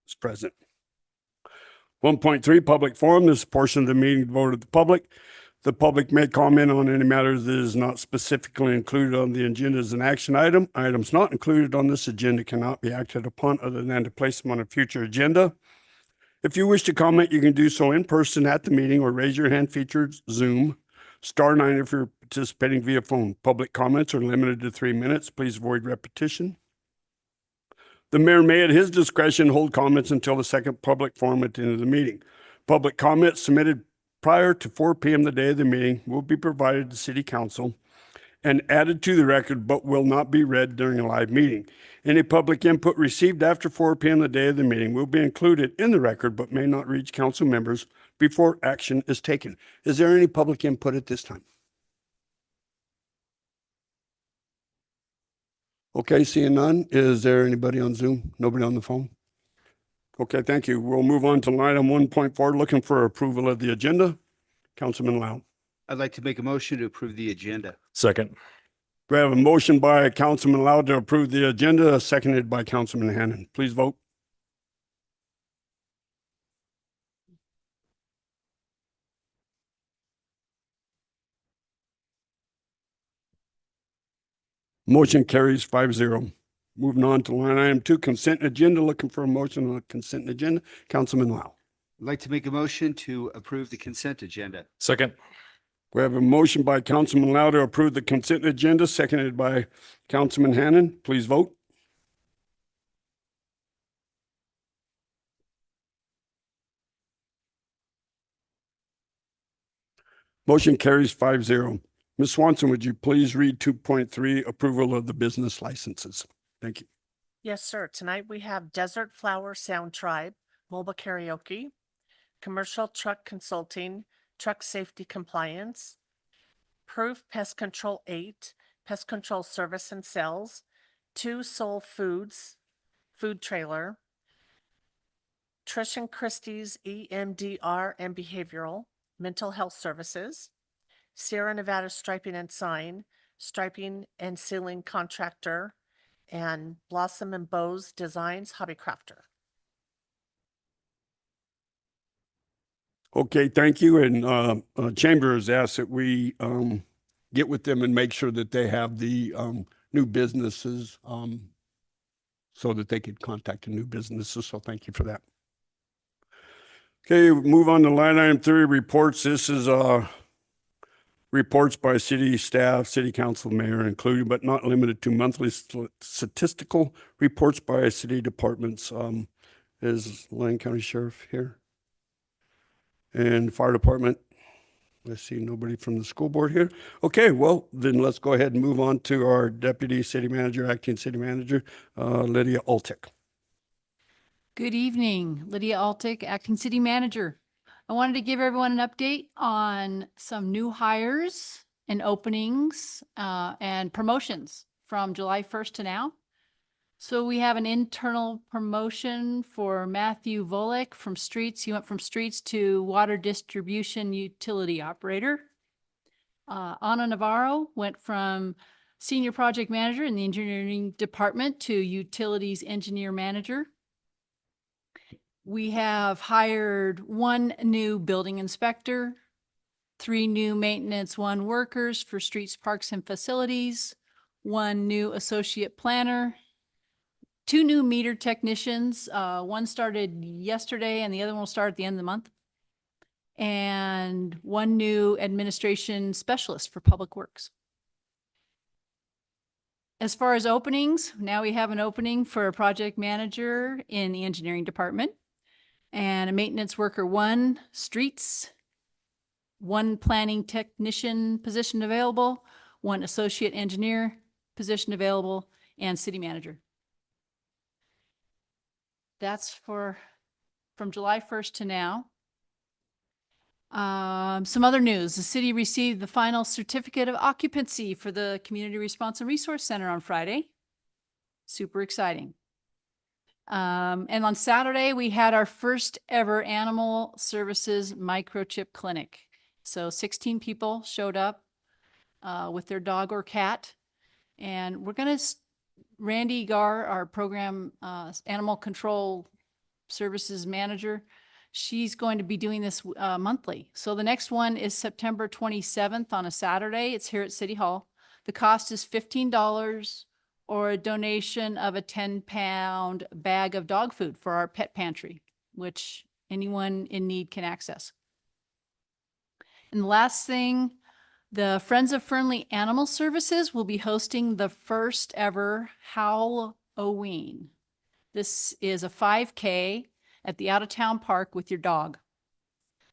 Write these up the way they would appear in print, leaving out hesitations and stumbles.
is present. 1.3, public forum. This portion of the meeting devoted to the public. The public may comment on any matters that is not specifically included on the agenda as an action item. Items not included on this agenda cannot be acted upon other than to place them on a future agenda. If you wish to comment, you can do so in person at the meeting or raise your hand featured Zoom. Star 9 if you're participating via phone. Public comments are limited to 3 minutes. Please avoid repetition. The mayor may at his discretion hold comments until the second public forum at the end of the meeting. Public comments submitted prior to 4 p.m. the day of the meeting will be provided to City Council and added to the record, but will not be read during a live meeting. Any public input received after 4 p.m. the day of the meeting will be included in the record, but may not reach council members before action is taken. Is there any public input at this time? Okay, seeing none. Is there anybody on Zoom? Nobody on the phone? Okay, thank you. We'll move on to item 1.4, looking for approval of the agenda. Councilman Lau. I'd like to make a motion to approve the agenda. Second. We have a motion by Councilman Lau to approve the agenda, seconded by Councilman Hannan. Please vote. Motion carries 5-0. Moving on to line item 2, consent agenda. Looking for a motion on the consent agenda. Councilman Lau. I'd like to make a motion to approve the consent agenda. Second. We have a motion by Councilman Lau to approve the consent agenda, seconded by Councilman Hannan. Please vote. Motion carries 5-0. Ms. Swanson, would you please read 2.3, approval of the business licenses? Thank you. Yes, sir. Tonight we have Desert Flower Sound Tribe, Mobile Karaoke, Commercial Truck Consulting, Truck Safety Compliance, Proof Pest Control 8, Pest Control Service and Sales, 2 Soul Foods, Food Trailer, Trish and Christie's EMDR and Behavioral, Mental Health Services, Sierra Nevada Striping and Sign, Striping and Sealing Contractor, and Blossom and Bows Designs Hobby Crafter. Okay, thank you. And Chamber has asked that we get with them and make sure that they have the new businesses so that they could contact the new businesses. So thank you for that. Okay, move on to line item 3, reports. This is reports by city staff, city council, mayor, including but not limited to monthly statistical reports by city departments. Is Lane County Sheriff here? And fire department? I see nobody from the school board here. Okay, well, then let's go ahead and move on to our deputy city manager, acting city manager, Lydia Altick. Good evening, Lydia Altick, acting city manager. I wanted to give everyone an update on some new hires and openings and promotions from July 1st to now. So we have an internal promotion for Matthew Volek from streets. He went from streets to water distribution utility operator. Ana Navarro went from senior project manager in the engineering department to utilities engineer manager. We have hired 1 new building inspector, 3 new maintenance 1 workers for streets, parks, and facilities, 1 new associate planner, 2 new meter technicians. 1 started yesterday and the other one will start at the end of the month. And 1 new administration specialist for public works. As far as openings, now we have an opening for a project manager in the engineering department and a maintenance worker 1, streets, 1 planning technician position available, 1 associate engineer position available, and city manager. That's from July 1st to now. Some other news. The city received the final certificate of occupancy for the Community Response and Resource Center on Friday. Super exciting. And on Saturday, we had our first ever animal services microchip clinic. So 16 people showed up with their dog or cat. And we're going to, Randy Gar, our program animal control Services Manager. She's going to be doing this monthly. So the next one is September 27th on a Saturday. It's here at City Hall. The cost is $15 or a donation of a 10-pound bag of dog food for our pet pantry, which anyone in need can access. And the last thing, the Friends of Fernley Animal Services will be hosting the first ever Halloween. This is a 5K at the out-of-town park with your dog.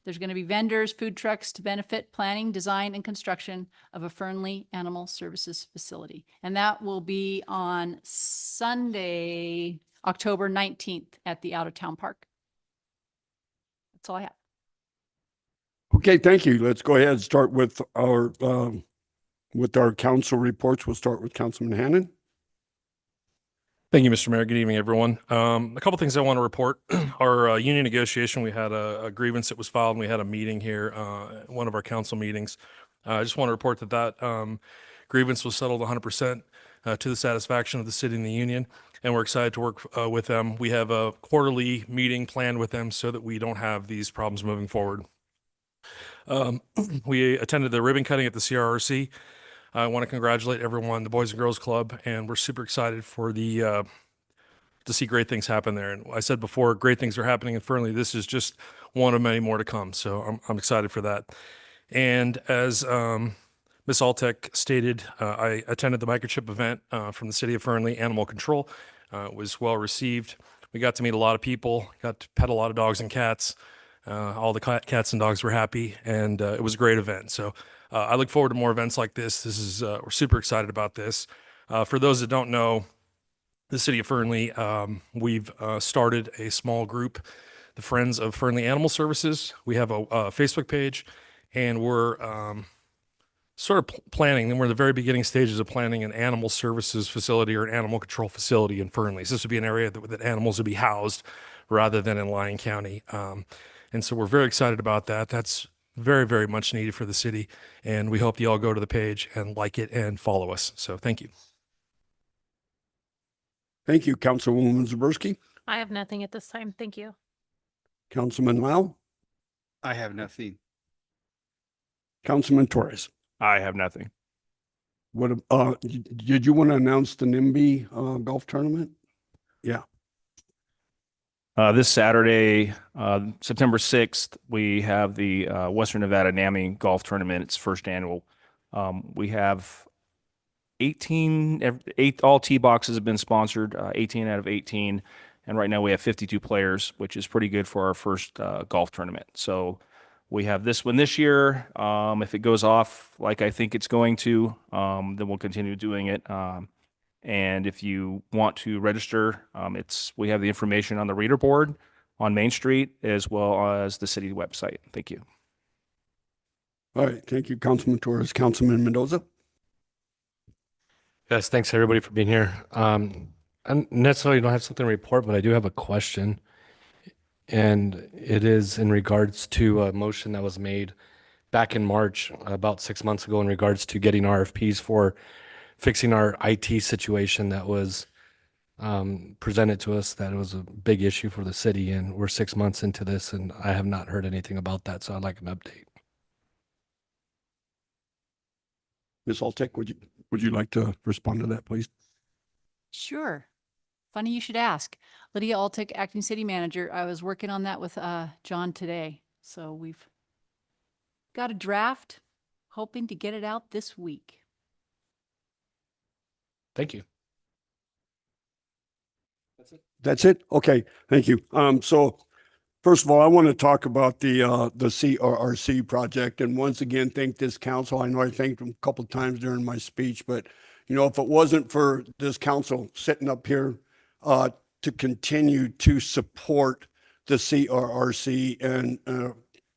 There's going to be vendors, food trucks to benefit planning, design, and construction of a Fernley Animal Services facility. And that will be on Sunday, October 19th at the out-of-town park. That's all I have. Okay, thank you. Let's go ahead and start with our council reports. We'll start with Councilman Hannan. Thank you, Mr. Mayor. Good evening, everyone. A couple things I want to report. Our union negotiation, we had a grievance that was filed, and we had a meeting here, one of our council meetings. I just want to report that grievance was settled 100% to the satisfaction of the city and the union, and we're excited to work with them. We have a quarterly meeting planned with them so that we don't have these problems moving forward. We attended the ribbon cutting at the CRRC. I want to congratulate everyone, the Boys and Girls Club, and we're super excited for to see great things happen there. And I said before, great things are happening in Fernley. This is just one of many more to come. So I'm excited for that. And as Ms. Altek stated, I attended the microchip event from the city of Fernley, Animal Control. It was well received. We got to meet a lot of people, got to pet a lot of dogs and cats. All the cats and dogs were happy, and it was a great event. So I look forward to more events like this. This is we're super excited about this. For those that don't know, the city of Fernley, we've started a small group, the Friends of Fernley Animal Services. We have a Facebook page, and we're sort of planning, and we're in the very beginning stages of planning an animal services facility or an animal control facility in Fernley. So this would be an area that animals would be housed rather than in Lyon County. And so we're very excited about that. That's very, very much needed for the city. And we hope you all go to the page and like it and follow us. So thank you. Thank you, Councilwoman Zaborski. I have nothing at this time. Thank you. Councilman Lau, I have nothing. Councilman Torres. I have nothing. What, did you want to announce the NIMBY golf tournament? Yeah. This Saturday, September 6th, we have the Western Nevada NAMI Golf Tournament. It's first annual. We have 8 all tee boxes have been sponsored, 18 out of 18. And right now we have 52 players, which is pretty good for our first golf tournament. So we have this one this year. If it goes off like I think it's going to, then we'll continue doing it. And if you want to register, we have the information on the reader board on Main Street as well as the city website. Thank you. All right. Thank you, Councilman Torres. Councilman Mendoza. Yes, thanks everybody for being here. I necessarily don't have something to report, but I do have a question. And it is in regards to a motion that was made back in March, about 6 months ago, in regards to getting RFPs for fixing our IT situation that was presented to us, that it was a big issue for the city. And we're 6 months into this, and I have not heard anything about that. So I'd like an update. Ms. Altek, would you like to respond to that, please? Sure. Funny you should ask. Lydia Altick, Acting City Manager. I was working on that with John today. So we've got a draft, hoping to get it out this week. Thank you. That's it? Okay, thank you. So first of all, I want to talk about the CRRC project, and once again, thank this council. I know I thanked them a couple of times during my speech, but you know, if it wasn't for this council sitting up here to continue to support the CRRC and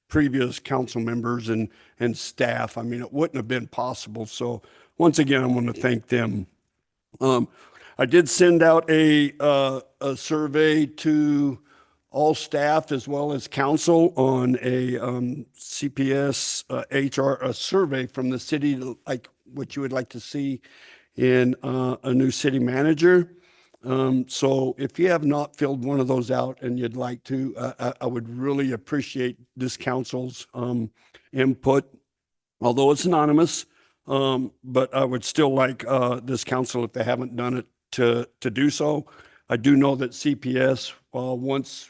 previous council members and staff, I mean, it wouldn't have been possible. So once again, I want to thank them. I did send out a survey to all staff as well as council on a CPS HR survey from the city, like what you would like to see in a new city manager. So if you have not filled one of those out and you'd like to, I would really appreciate this council's input, although it's anonymous. But I would still like this council, if they haven't done it, to do so. I do know that CPS, once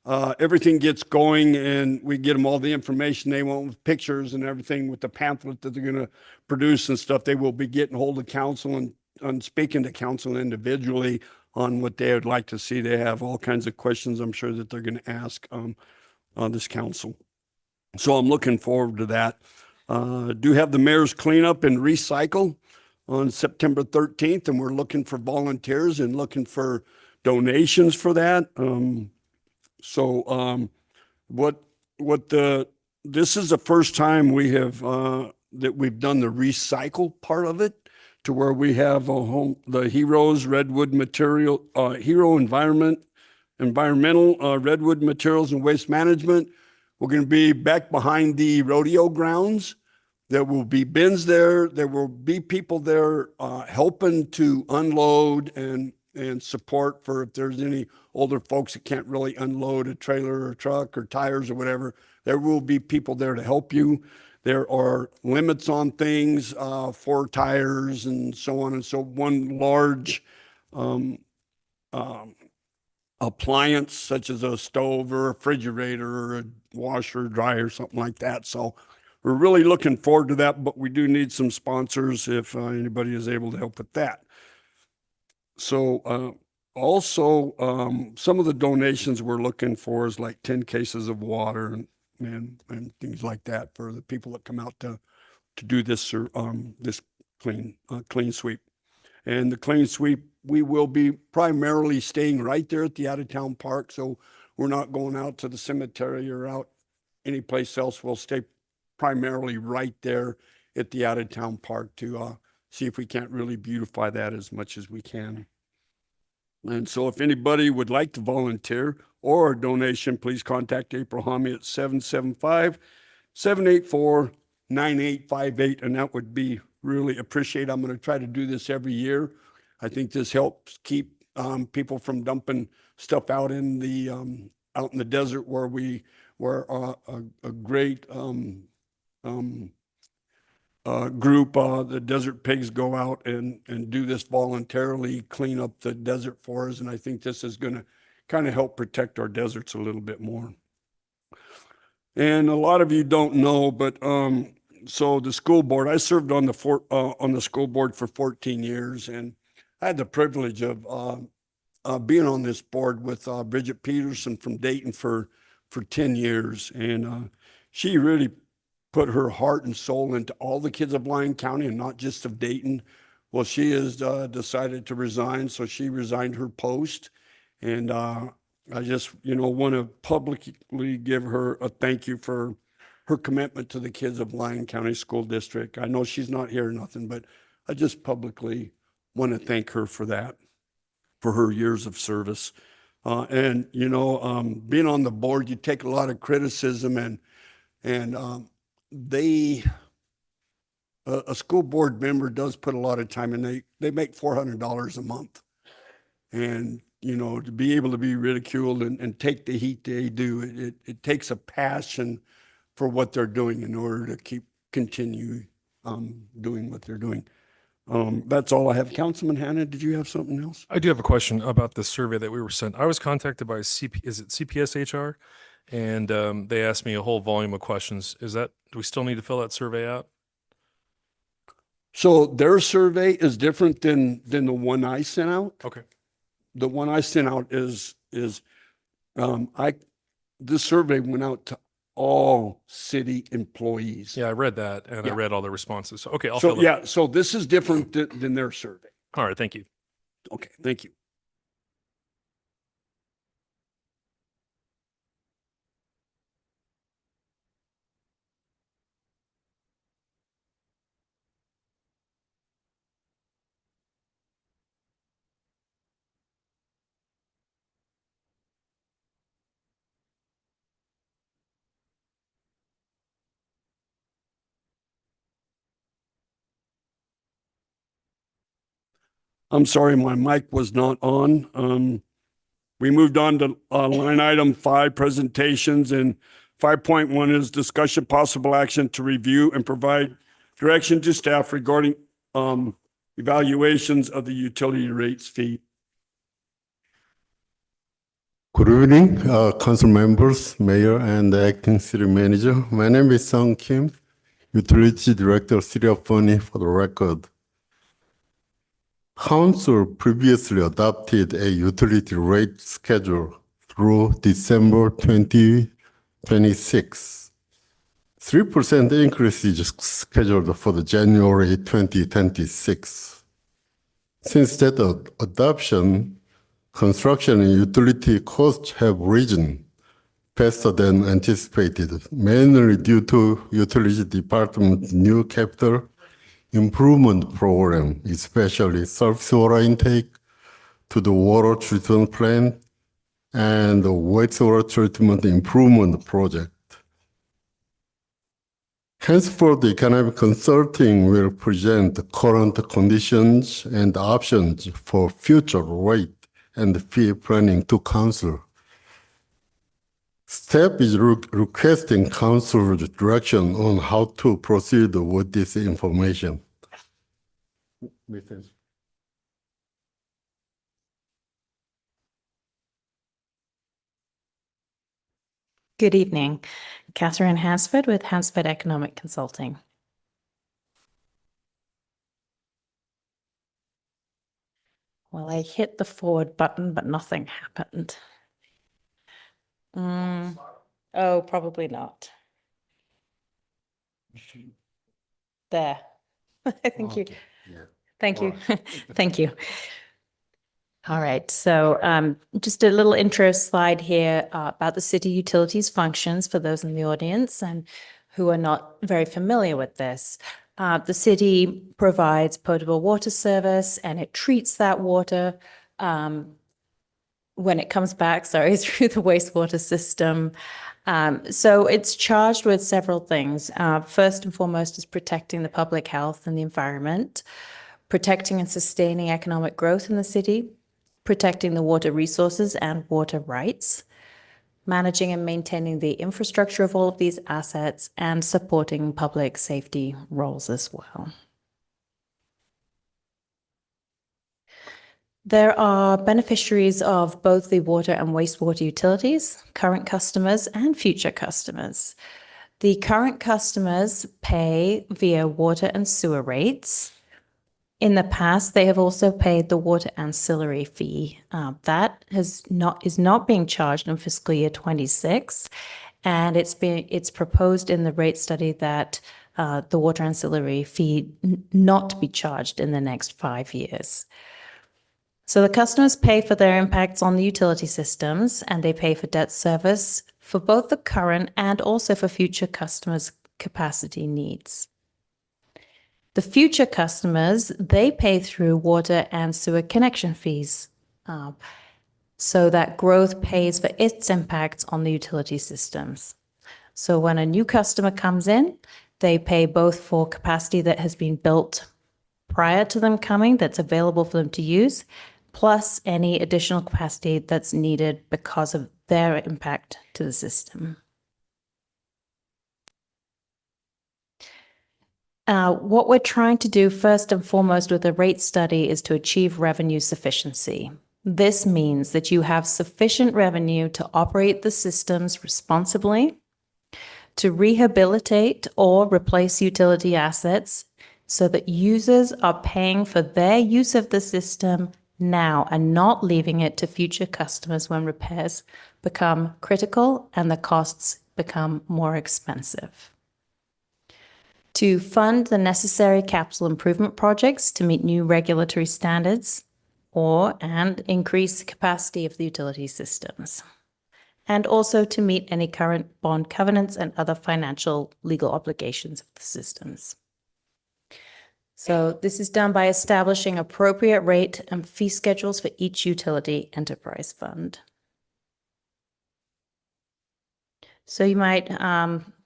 everything gets going and we get them all the information they want with pictures and everything with the pamphlet that they're going to produce and stuff, they will be getting hold of council and speaking to council individually on what they would like to see. They have all kinds of questions I'm sure that they're going to ask on this council. So I'm looking forward to that. Do have the mayor's cleanup and recycle on September 13th, and we're looking for volunteers and looking for donations for that. So this is the first time we have that we've done the recycle part of it, to where we have the Heroes Redwood Material Hero Environmental Redwood Materials and Waste Management. We're going to be back behind the rodeo grounds. There will be bins there. There will be people there helping to unload and support for if there's any older folks that can't really unload a trailer or truck or tires or whatever. There will be people there to help you. There are limits on things for tires and so on. And so one large appliance such as a stove or a refrigerator or a washer, dryer, something like that. So we're really looking forward to that, but we do need some sponsors if anybody is able to help with that. So also some of the donations we're looking for is like 10 cases of water and things like that for the people that come out to do this this clean sweep. And the clean sweep, we will be primarily staying right there at the out-of-town park. So we're not going out to the cemetery or out anyplace else. We'll stay primarily right there at the out-of-town park to see if we can't really beautify that as much as we can. And so if anybody would like to volunteer or a donation, please contact April Hami at 775-784-9858. And that would be really appreciated. I'm going to try to do this every year. I think this helps keep people from dumping stuff out in the desert where a great group, the Desert Pigs, go out and do this voluntarily, clean up the desert for us. And I think this is going to kind of help protect our deserts a little bit more. And a lot of you don't know, but so the school board, I served on the school board for 14 years, and I had the privilege of being on this board with Bridget Peterson from Dayton for 10 years. And she really put her heart and soul into all the kids of Lyon County and not just of Dayton. Well, she has decided to resign, so she resigned her post. And I just, want to publicly give her a thank you for her commitment to the kids of Lyon County School District. I know she's not here or nothing, but I just publicly want to thank her for that, for her years of service. And, being on the board, you take a lot of criticism and a school board member does put a lot of time in. They make $400 a month. And, to be able to be ridiculed and take the heat they do, it takes a passion for what they're doing in order to continue doing what they're doing. That's all I have. Councilman Hanna, did you have something else? I do have a question about the survey that we were sent. I was contacted by CPS HR, and they asked me a whole volume of questions. Do we still need to fill that survey out? So their survey is different than the one I sent out. Okay. The one I sent out this survey went out to all city employees. Yeah, I read that, and I Yeah. read all the responses. So, okay, I'll So fill it. yeah, so this is different than their survey. All right, thank you. Okay, thank you. I'm sorry, my mic was not on. We moved on to line item 5, presentations, and 5.1 is discussion possible action to review and provide direction to staff regarding evaluations of the utility rates fee. Good evening, council members, mayor, and acting city manager. My name is Sung Kim, utility director, city of Fernley, for the record. Council previously adopted a utility rate schedule through December 2026. 3% increase is scheduled for the January 2026. Since that adoption, construction and utility costs have risen faster than anticipated, mainly due to utility department's new capital improvement program, especially surface water intake to the water treatment plant and the wastewater treatment improvement project. Henceforth, economic consulting will present the current conditions and options for future rate and fee planning to council. Staff is requesting council's direction on how to proceed with this information. Good evening. Catherine Hansford with Hansford Economic Consulting. Well, I hit the forward button, but nothing happened. Oh, probably not. There. Thank you. Thank you. Thank you. All right, so just a little intro slide here about the city utilities functions for those in the audience and who are not very familiar with this. The city provides potable water service and it treats that water when it comes back, sorry, through the wastewater system. So it's charged with several things. First and foremost is protecting the public health and the environment, protecting and sustaining economic growth in the city, protecting the water resources and water rights, managing and maintaining the infrastructure of all of these assets, and supporting public safety roles as well. There are beneficiaries of both the water and wastewater utilities, current customers and future customers. The current customers pay via water and sewer rates. In the past, they have also paid the water ancillary fee. That is not being charged in fiscal year 26, and it's proposed in the rate study that the water ancillary fee not be charged in the next 5 years. So the customers pay for their impacts on the utility systems, and they pay for debt service for both the current and also for future customers' capacity needs. The future customers, they pay through water and sewer connection fees. So that growth pays for its impacts on the utility systems. So when a new customer comes in, they pay both for capacity that has been built prior to them coming, that's available for them to use, plus any additional capacity that's needed because of their impact to the system. What we're trying to do first and foremost with the rate study is to achieve revenue sufficiency. This means that you have sufficient revenue to operate the systems responsibly, to rehabilitate or replace utility assets so that users are paying for their use of the system now and not leaving it to future customers when repairs become critical and the costs become more expensive. To fund the necessary capital improvement projects to meet new regulatory standards and increase the capacity of the utility systems, and also to meet any current bond covenants and other financial legal obligations of the systems. So this is done by establishing appropriate rate and fee schedules for each utility enterprise fund. So you might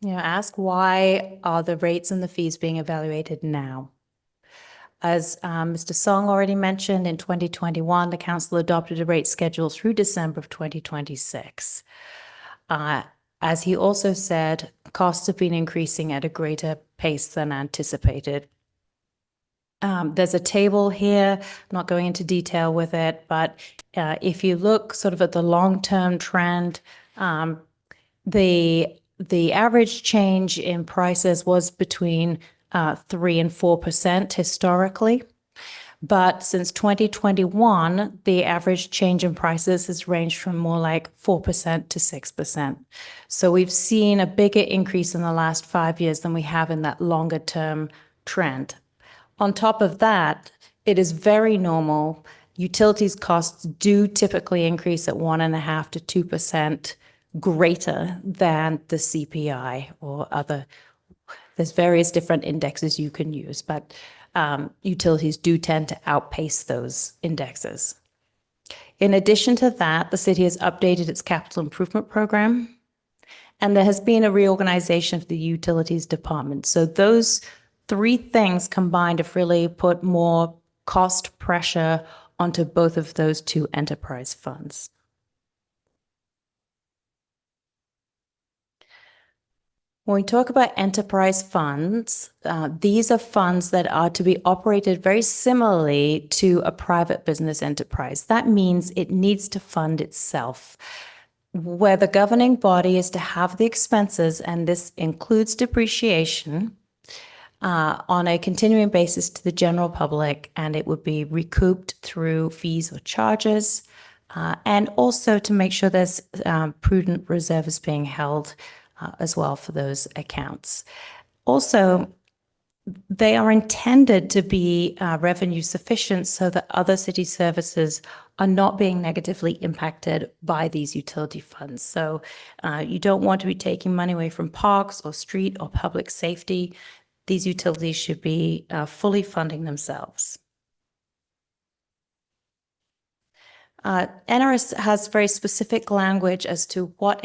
ask, why are the rates and the fees being evaluated now? As Mr. Song already mentioned, in 2021, the council adopted a rate schedule through December of 2026. As he also said, costs have been increasing at a greater pace than anticipated. There's a table here, I'm not going into detail with it, but if you look sort of at the long-term trend, the average change in prices was between 3 and 4% historically. But since 2021, the average change in prices has ranged from more like 4% to 6%. So we've seen a bigger increase in the last 5 years than we have in that longer term trend. On top of that, it is very normal. Utilities costs do typically increase at 1.5% to 2% greater than the CPI or other. There's various different indexes you can use, but utilities do tend to outpace those indexes. In addition to that, the city has updated its capital improvement program, and there has been a reorganization of the utilities department. So those three things combined have really put more cost pressure onto both of those two enterprise funds. When we talk about enterprise funds, these are funds that are to be operated very similarly to a private business enterprise. That means it needs to fund itself, where the governing body is to have the expenses, and this includes depreciation, on a continuing basis to the general public, and it would be recouped through fees or charges, and also to make sure there's prudent reserves being held as well for those accounts. Also, they are intended to be revenue sufficient so that other city services are not being negatively impacted by these utility funds. So you don't want to be taking money away from parks or street or public safety. These utilities should be fully funding themselves. NRS has very specific language as to what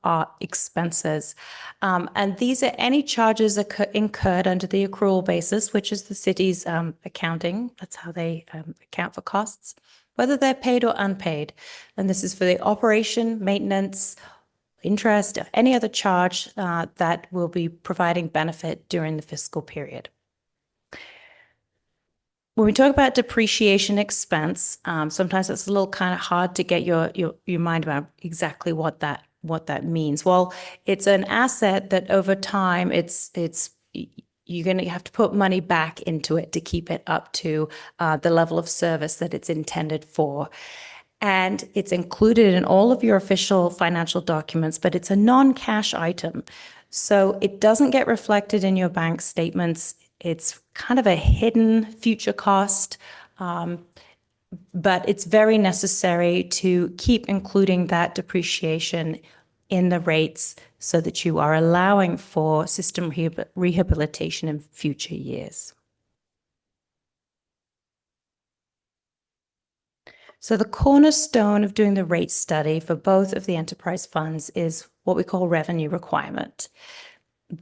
are expenses. And these are any charges incurred under the accrual basis, which is the city's accounting. That's how they account for costs, whether they're paid or unpaid. And this is for the operation, maintenance, interest, or any other charge that will be providing benefit during the fiscal period. When we talk about depreciation expense, sometimes it's a little kind of hard to get your mind around exactly what that means. Well, it's an asset that over time you're going to have to put money back into it to keep it up to the level of service that it's intended for. And it's included in all of your official financial documents, but it's a non-cash item. So it doesn't get reflected in your bank statements. It's kind of a hidden future cost, but it's very necessary to keep including that depreciation in the rates so that you are allowing for system rehabilitation in future years. So the cornerstone of doing the rate study for both of the enterprise funds is what we call revenue requirement.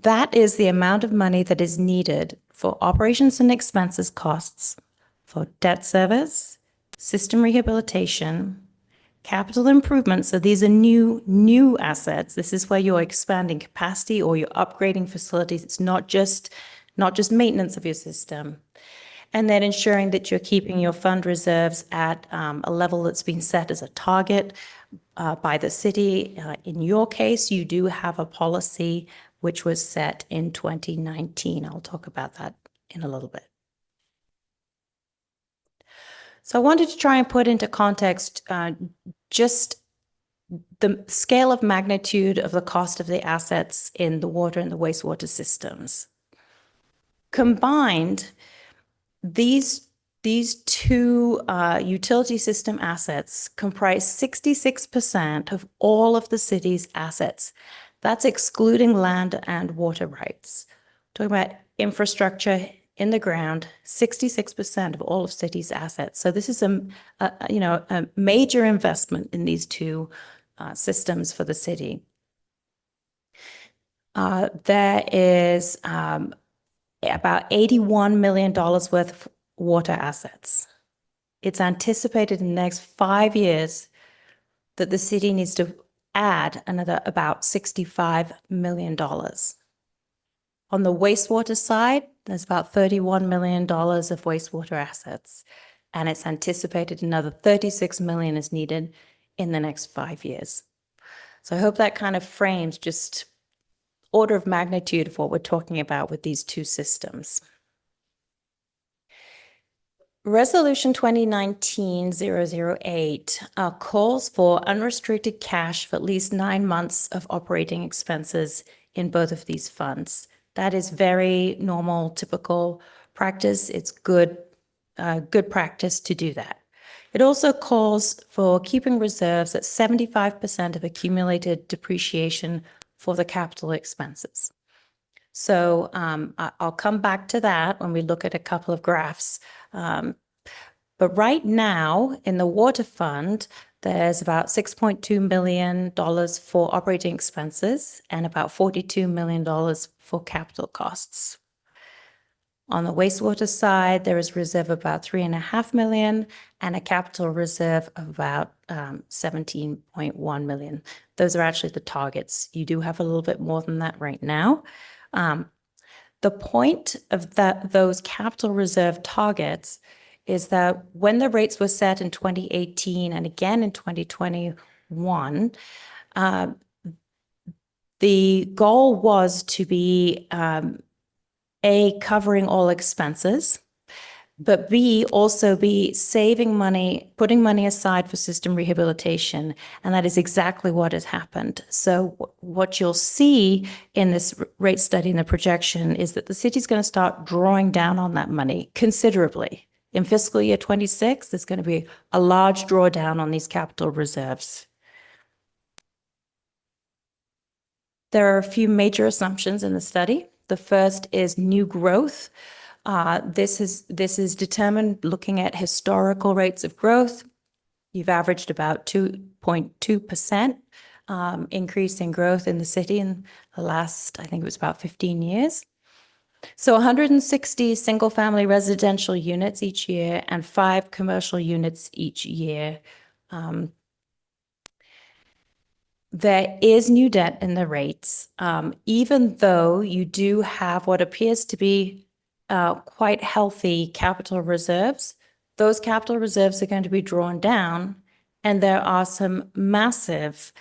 That is the amount of money that is needed for operations and expenses costs, for debt service, system rehabilitation, capital improvements. So these are new assets. This is where you're expanding capacity or you're upgrading facilities. It's not just maintenance of your system. And then ensuring that you're keeping your fund reserves at a level that's been set as a target by the city. In your case, you do have a policy which was set in 2019. I'll talk about that in a little bit. So I wanted to try and put into context just the scale of magnitude of the cost of the assets in the water and the wastewater systems. Combined, these two utility system assets comprise 66% of all of the city's assets. That's excluding land and water rights. Talking about infrastructure in the ground, 66% of all of city's assets. So this is a major investment in these two systems for the city. There is about $81 million worth of water assets. It's anticipated in the next 5 years that the city needs to add another about $65 million. On the wastewater side, there's about $31 million of wastewater assets, and it's anticipated another $36 million is needed in the next 5 years. So I hope that kind of frames just order of magnitude of what we're talking about with these two systems. Resolution 2019-008 calls for unrestricted cash for at least 9 months of operating expenses in both of these funds. That is very normal, typical practice. It's good practice to do that. It also calls for keeping reserves at 75% of accumulated depreciation for the capital expenses. So I'll come back to that when we look at a couple of graphs. But right now in the water fund, there's about $6.2 million for operating expenses and about $42 million for capital costs. On the wastewater side, there is reserve of about $3.5 million and a capital reserve of about $17.1 million. Those are actually the targets. You do have a little bit more than that right now. The point of those capital reserve targets is that when the rates were set in 2018 and again in 2021, the goal was to be A, covering all expenses, but B, also be saving money, putting money aside for system rehabilitation. And that is exactly what has happened. So what you'll see in this rate study and the projection is that the city's going to start drawing down on that money considerably. In fiscal year 26, there's going to be a large drawdown on these capital reserves. There are a few major assumptions in the study. The first is new growth. This is determined looking at historical rates of growth. You've averaged about 2.2% increase in growth in the city in the last, I think it was about 15 years. So 160 single-family residential units each year and 5 commercial units each year. There is new debt in the rates, even though you do have what appears to be quite healthy capital reserves. Those capital reserves are going to be drawn down, and there are some massive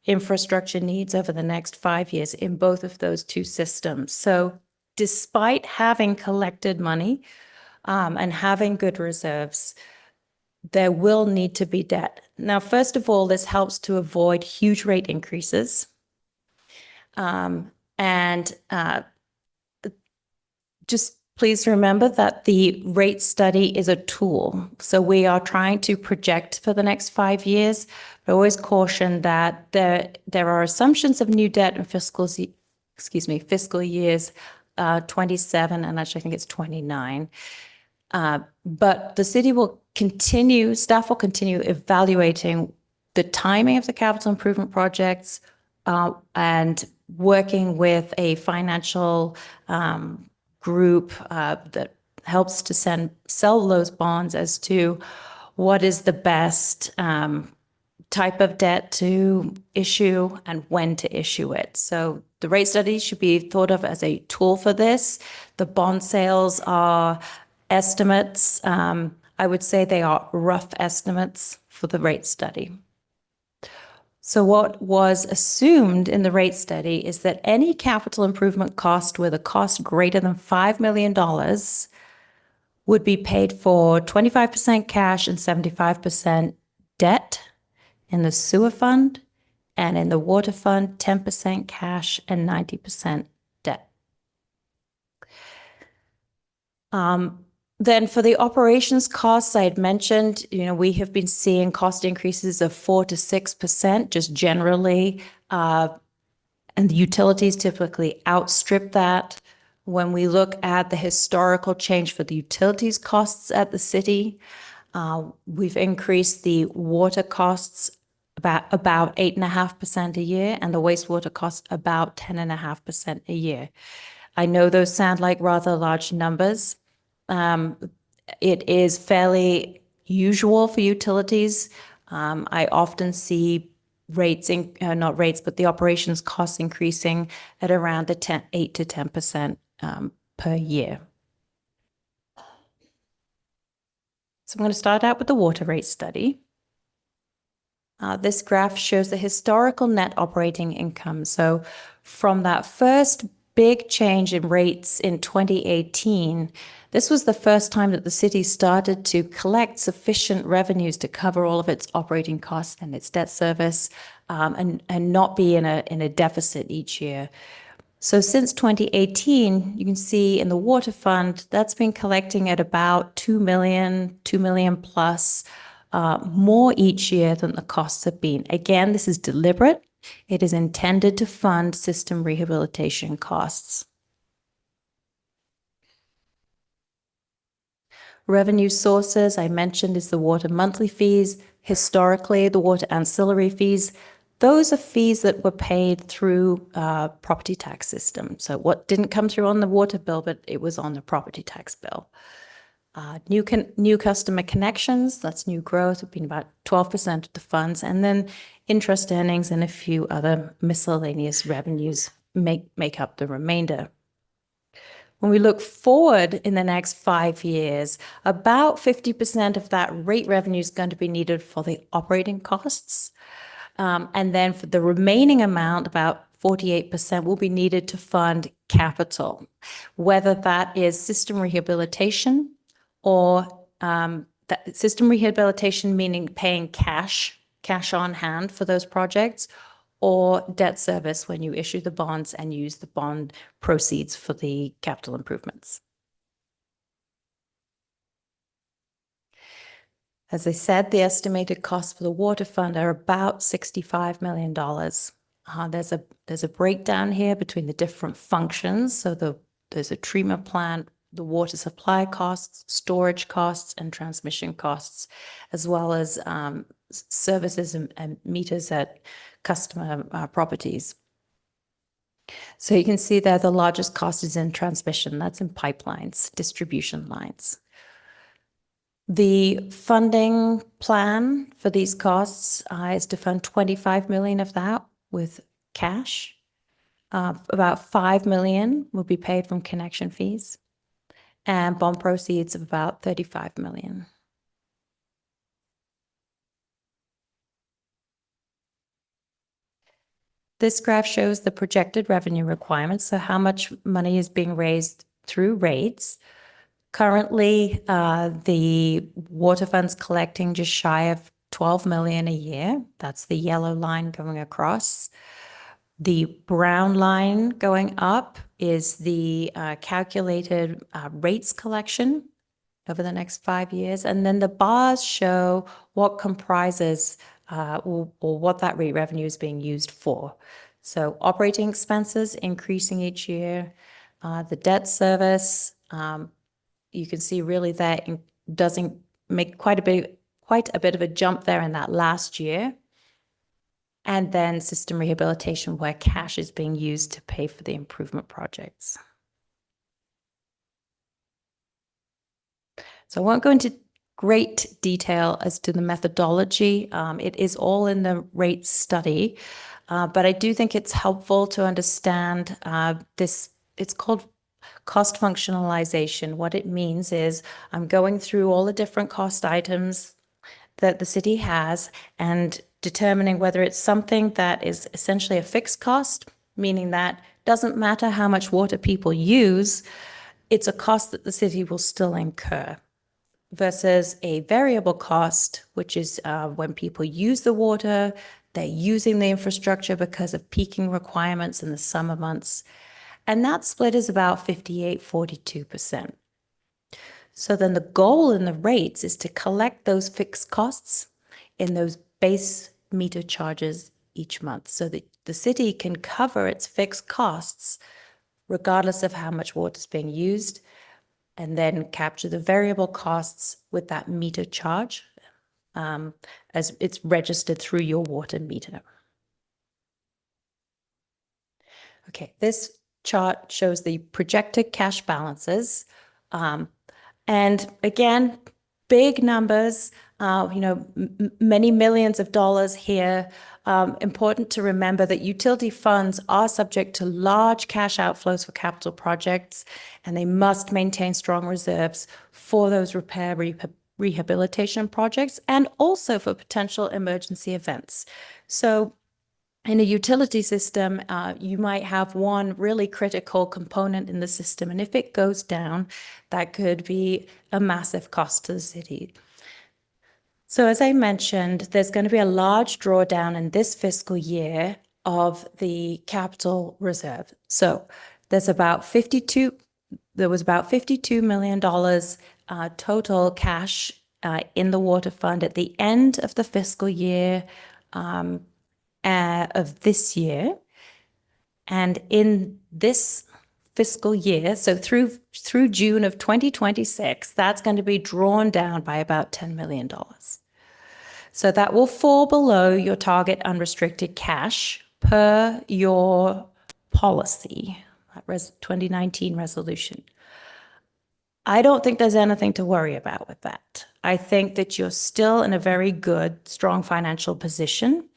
infrastructure needs over the next 5 years in both of those two systems. So despite having collected money and having good reserves, there will need to be debt. Now, first of all, this helps to avoid huge rate increases. Just please remember that the rate study is a tool. So we are trying to project for the next 5 years, but always caution that there are assumptions of new debt in fiscal years 27, and actually I think it's 29. But the city will continue, staff will continue evaluating the timing of the capital improvement projects and working with a financial group that helps to sell those bonds as to what is the best type of debt to issue and when to issue it. So the rate study should be thought of as a tool for this. The bond sales are estimates. I would say they are rough estimates for the rate study. So what was assumed in the rate study is that any capital improvement cost with a cost greater than $5 million would be paid for 25% cash and 75% debt in the sewer fund, and in the water fund, 10% cash and 90% debt. Then for the operations costs, I had mentioned, we have been seeing cost increases of 4 to 6% just generally, and the utilities typically outstrip that. When we look at the historical change for the utilities costs at the city, we've increased the water costs about 8.5% a year, and the wastewater costs about 10.5% a year. I know those sound like rather large numbers. It is fairly usual for utilities. I often see rates, not rates, but the operations costs increasing at around 8 to 10% per year. So I'm going to start out with the water rate study. This graph shows the historical net operating income. So from that first big change in rates in 2018, this was the first time that the city started to collect sufficient revenues to cover all of its operating costs and its debt service, and not be in a deficit each year. So since 2018, you can see in the water fund, that's been collecting at about 2 million plus, more each year than the costs have been. Again, this is deliberate. It is intended to fund system rehabilitation costs. Revenue sources, I mentioned, is the water monthly fees. Historically, the water ancillary fees. Those are fees that were paid through property tax system. So what didn't come through on the water bill, but it was on the property tax bill. New customer connections, that's new growth, have been about 12% of the funds. And then interest earnings and a few other miscellaneous revenues make up the remainder. When we look forward in the next 5 years, about 50% of that rate revenue is going to be needed for the operating costs. And then for the remaining amount, about 48% will be needed to fund capital, whether that is system rehabilitation or that system rehabilitation, meaning paying cash on hand for those projects, or debt service when you issue the bonds and use the bond proceeds for the capital improvements. As I said, the estimated costs for the water fund are about $65 million. There's a breakdown here between the different functions. So there's a treatment plant, the water supply costs, storage costs, and transmission costs, as well as services and meters at customer properties. So you can see there the largest cost is in transmission. That's in pipelines, distribution lines. The funding plan for these costs is to fund 25 million of that with cash. About 5 million will be paid from connection fees, and bond proceeds of about 35 million. This graph shows the projected revenue requirements, so how much money is being raised through rates. Currently, the water fund's collecting just shy of 12 million a year. That's the yellow line going across. The brown line going up is the calculated rates collection over the next 5 years. And then the bars show what comprises or what that rate revenue is being used for. So operating expenses increasing each year. The debt service, you can see really that doesn't make quite a bit of a jump there in that last year. And then system rehabilitation, where cash is being used to pay for the improvement projects. So I won't go into great detail as to the methodology. It is all in the rate study, but I do think it's helpful to understand this. It's called cost functionalization. What it means is I'm going through all the different cost items that the city has and determining whether it's something that is essentially a fixed cost, meaning that doesn't matter how much water people use, it's a cost that the city will still incur, versus a variable cost, which is when people use the water, they're using the infrastructure because of peaking requirements in the summer months. And that split is about 42%. So then the goal in the rates is to collect those fixed costs in those base meter charges each month so that the city can cover its fixed costs regardless of how much water is being used, and then capture the variable costs with that meter charge as it's registered through your water meter. Okay, this chart shows the projected cash balances. And again, big numbers, many millions of dollars here. Important to remember that utility funds are subject to large cash outflows for capital projects, and they must maintain strong reserves for those repair rehabilitation projects and also for potential emergency events. So in a utility system, you might have one really critical component in the system, and if it goes down, that could be a massive cost to the city. So as I mentioned, there's going to be a large drawdown in this fiscal year of the capital reserve. So there was about $52 million total cash in the water fund at the end of the fiscal year of this year. And in this fiscal year, so through June of 2026, that's going to be drawn down by about $10 million. So that will fall below your target unrestricted cash per your policy, 2019 resolution. I don't think there's anything to worry about with that. I think that you're still in a very good, strong financial position.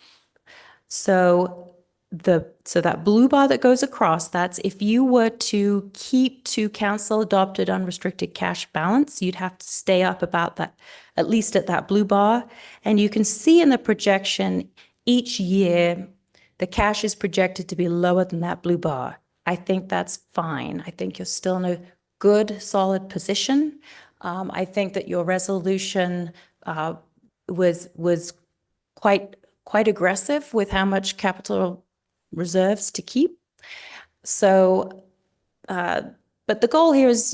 So that blue bar that goes across, that's if you were to keep to council adopted unrestricted cash balance, you'd have to stay up about that, at least at that blue bar. And you can see in the projection each year, the cash is projected to be lower than that blue bar. I think that's fine. I think you're still in a good, solid position. I think that your resolution was quite aggressive with how much capital reserves to keep. So, but the goal here is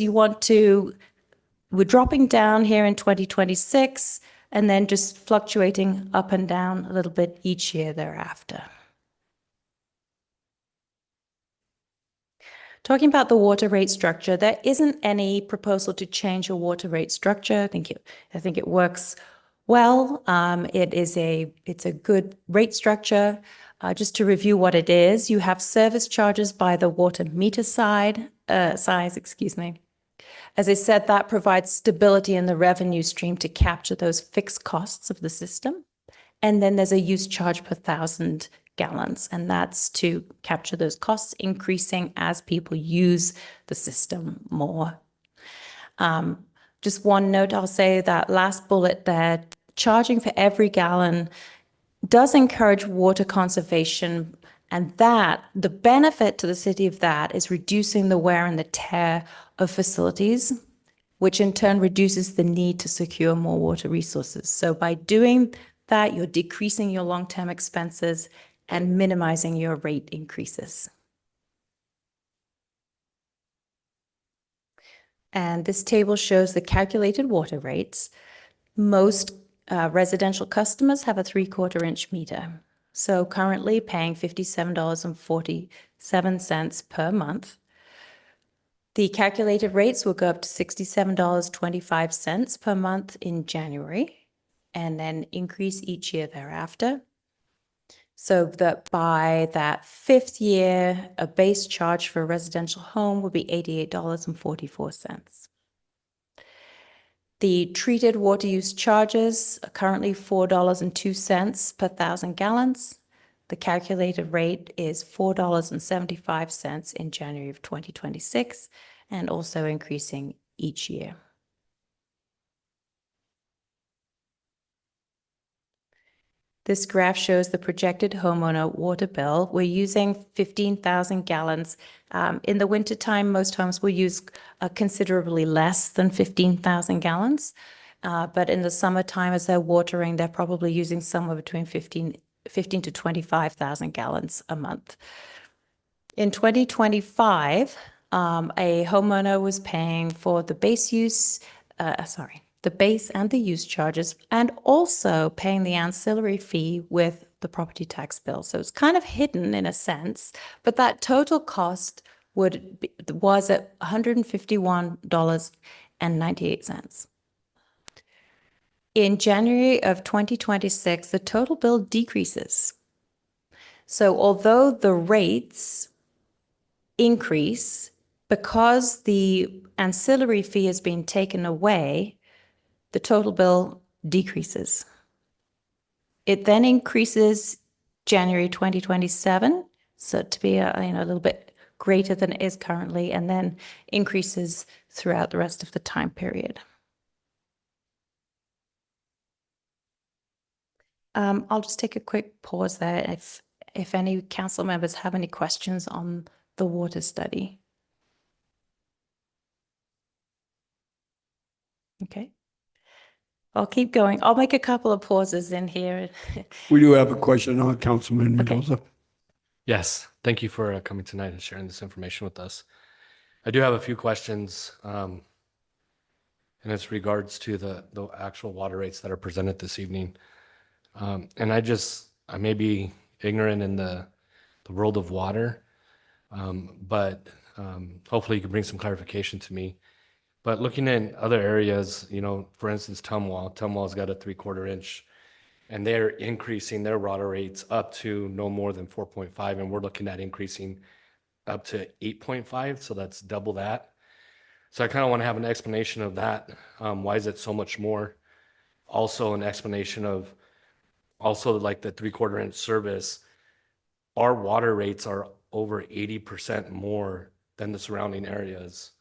we're dropping down here in 2026 and then just fluctuating up and down a little bit each year thereafter. Talking about the water rate structure, there isn't any proposal to change your water rate structure. I think it works well. It's a good rate structure. Just to review what it is, you have service charges by the water meter size. As I said, that provides stability in the revenue stream to capture those fixed costs of the system. And then there's a use charge per 1,000 gallons, and that's to capture those costs increasing as people use the system more. Just one note, I'll say that last bullet there, charging for every gallon does encourage water conservation, and that the benefit to the city of that is reducing the wear and the tear of facilities, which in turn reduces the need to secure more water resources. So by doing that, you're decreasing your long-term expenses and minimizing your rate increases. And this table shows the calculated water rates. Most residential customers have a 3/4 inch meter. So currently paying $57.47 per month. The calculated rates will go up to $67.25 per month in January and then increase each year thereafter. So that by that 5th year, a base charge for a residential home will be $88.44. The treated water use charges are currently $4.02 per 1,000 gallons. The calculated rate is $4.75 in January of 2026 and also increasing each year. This graph shows the projected homeowner water bill. We're using 15,000 gallons. In the wintertime, most homes will use considerably less than 15,000 gallons. But in the summertime, as they're watering, they're probably using somewhere between 15 to 25,000 gallons a month. In 2025, a homeowner was paying for the base the base and the use charges, and also paying the ancillary fee with the property tax bill. So it's kind of hidden in a sense, but that total cost was at $151.98. In January of 2026, the total bill decreases. So although the rates increase, because the ancillary fee has been taken away, the total bill decreases. It then increases January 2027, so to be a little bit greater than it is currently, and then increases throughout the rest of the time period. I'll just take a quick pause there if any council members have any questions on the water study. Okay. I'll keep going. I'll make a couple of pauses in here. We do have a question on Councilman Okay. Mendoza. Yes, thank you for coming tonight and sharing this information with us. I do have a few questions, and it's regards to the actual water rates that are presented this evening. And I may be ignorant in the world of water, but hopefully you can bring some clarification to me. But looking in other areas, for instance, Tumwall's got a 3/4 inch, and they're increasing their water rates up to no more than 4.5, and we're looking at increasing up to 8.5, so that's double that. So I kind of want to have an explanation of that. Why is it so much more? Also an explanation of also like the 3/4 inch service. Our water rates are over 80% more than the surrounding areas.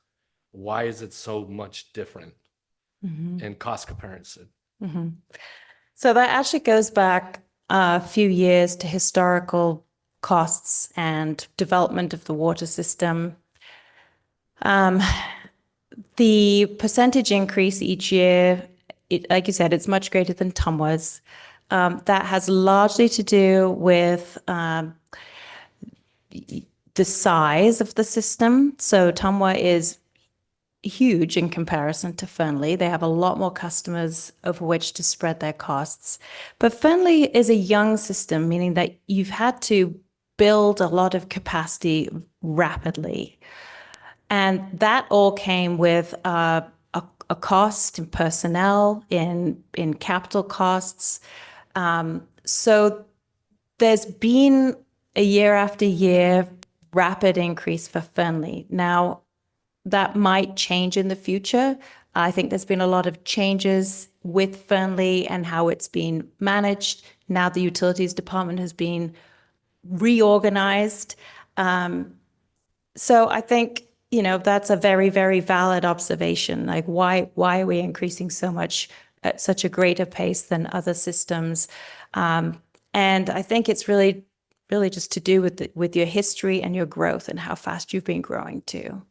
Why is it so much different in cost comparison? So that actually goes back a few years to historical costs and development of the water system. The percentage increase each year, like you said, it's much greater than Tumwa's. That has largely to do with the size of the system. So Tumwa is huge in comparison to Fernley. They have a lot more customers over which to spread their costs. But Fernley is a young system, meaning that you've had to build a lot of capacity rapidly. And that all came with a cost in personnel, in capital costs. So there's been a year after year rapid increase for Fernley. Now, that might change in the future. I think there's been a lot of changes with Fernley and how it's been managed. Now the utilities department has been reorganized. So I think, that's a very, very valid observation. Like why are we increasing so much at such a greater pace than other systems? And I think it's really just to do with your history and your growth and how fast you've been growing too.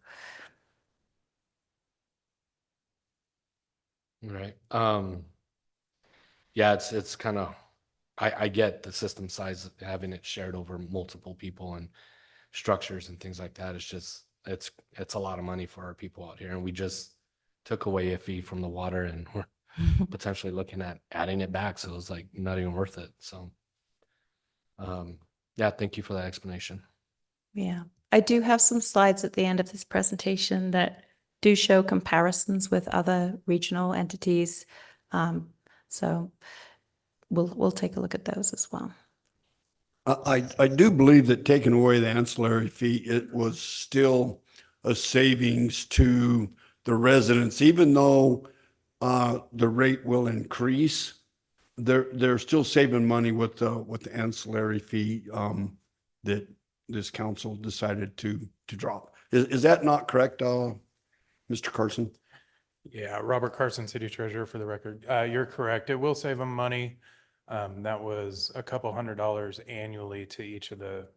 Right. Yeah, it's kind of, I get the system size, having it shared over multiple people and structures and things like that. It's just, it's a lot of money for our people out here. And we just took away a fee from the water, and we're potentially looking at adding it back. So it was like not even worth it. So, yeah, thank you for that explanation. Yeah, I do have some slides at the end of this presentation that do show comparisons with other regional entities. So we'll take a look at those as well. I do believe that taking away the ancillary fee, it was still a savings to the residents, even though the rate will increase. They're still saving money with the ancillary fee that this council decided to drop. Is that not correct, Mr. Carson? Yeah, Robert Carson, City Treasurer, for the record. You're correct. It will save them money. That was a couple $100 annually to each of the